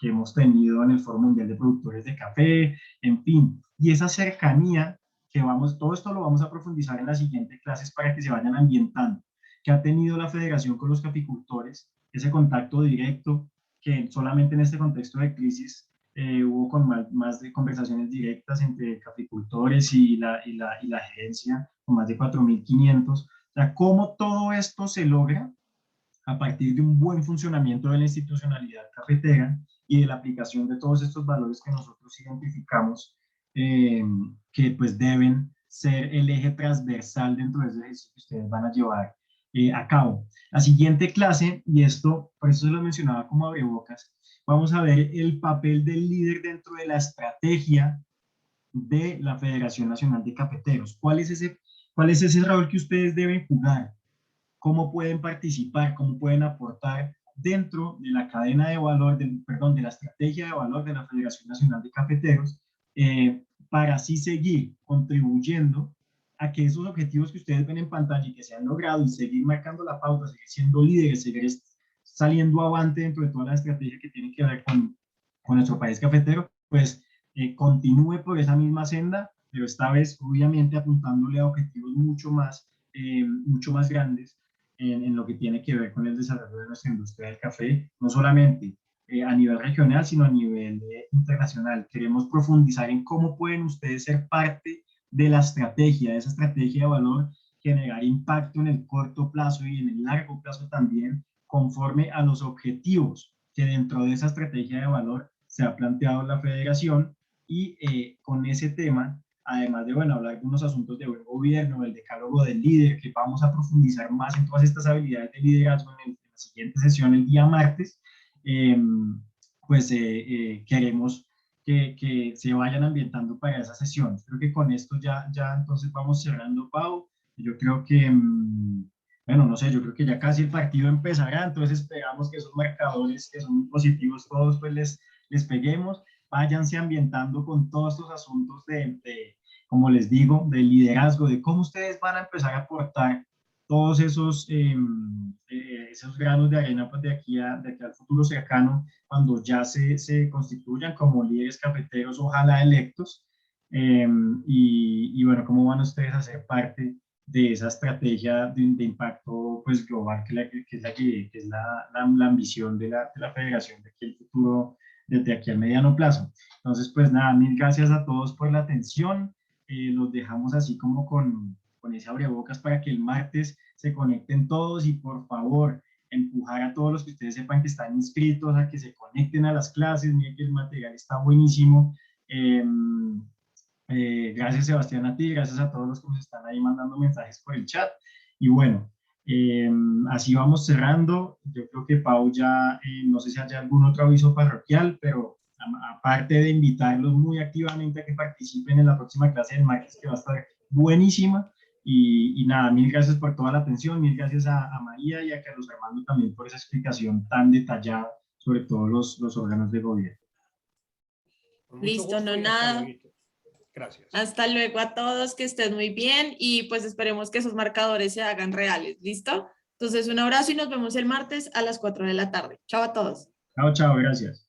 hemos tenido en el Foro Mundial de Productores de Café, en fin, y esa cercanía que todo esto lo vamos a profundizar en las siguientes clases para que se vayan ambientando, que ha tenido la federación con los caficultores, ese contacto directo que solamente en este contexto de crisis hubo con más de conversaciones directas entre caficultores y la gerencia, con más de 4.500. O sea, cómo todo esto se logra a partir de un buen funcionamiento de la institucionalidad cafetera y de la aplicación de todos estos valores que nosotros identificamos que pues deben ser el eje transversal dentro de ese ejercicio que ustedes van a llevar a cabo. La siguiente clase, y esto por eso se lo mencionaba como abrebocas, vamos a ver el papel del líder dentro de la estrategia de la Federación Nacional de Cafeteros. ¿Cuál es ese rol que ustedes deben jugar? ¿Cómo pueden participar? ¿Cómo pueden aportar dentro de la cadena de valor, de la estrategia de valor de la Federación Nacional de Cafeteros para así seguir contribuyendo a que esos objetivos que ustedes ven en pantalla y que se han logrado y seguir marcando la pauta, seguir siendo líderes, seguir saliendo avante dentro de toda la estrategia que tiene que ver con nuestro país cafetero, pues continúe por esa misma senda, pero esta vez obviamente apuntándole a objetivos mucho más grandes en lo que tiene que ver con el desarrollo de nuestra industria del café, no solamente a nivel regional, sino a nivel internacional. Queremos profundizar en cómo pueden ustedes ser parte de la estrategia, de esa estrategia de valor, generar impacto en el corto plazo y en el largo plazo también, conforme a los objetivos que dentro de esa estrategia de valor se ha planteado la federación y con ese tema, además de hablar de unos asuntos de buen gobierno, el decálogo del líder, que vamos a profundizar más en todas estas habilidades de liderazgo en la siguiente sesión el día martes, queremos que se vayan ambientando para esa sesión. Creo que con esto ya entonces vamos cerrando, Pau. Yo creo que, no sé, yo creo que ya casi el partido empezará, entonces esperamos que esos marcadores que son muy positivos todos pues les peguemos. Váyanse ambientando con todos estos asuntos como les digo, de liderazgo, de cómo ustedes van a empezar a aportar todos esos granos de arena pues de aquí al futuro cercano, cuando ya se constituyan como líderes cafeteros, ojalá electos, cómo van ustedes a ser parte de esa estrategia de impacto pues global que es la ambición de la federación de aquí al futuro, desde aquí al mediano plazo. Entonces, pues nada, mil gracias a todos por la atención. Los dejamos así como con ese abrebocas para que el martes se conecten todos y por favor empujar a todos los que ustedes sepan que están inscritos a que se conecten a las clases. Miren que el material está buenísimo. Gracias Sebastián a ti, gracias a todos los que nos están ahí mandando mensajes por el chat. Y bueno, así vamos cerrando. Yo creo que Pau ya, no sé si haya algún otro aviso parroquial, pero aparte de invitarlos muy activamente a que participen en la próxima clase del martes, que va a estar buenísima. Y nada, mil gracias por toda la atención, mil gracias a María y a Carlos Armando también por esa explicación tan detallada sobre todos los órganos de gobierno. Listo, no nada. Gracias. Hasta luego a todos, que estén muy bien y pues esperemos que esos marcadores se hagan reales, ¿listo? Entonces un abrazo y nos vemos el martes a las 4 de la tarde. Chao a todos. Chao, chao, gracias.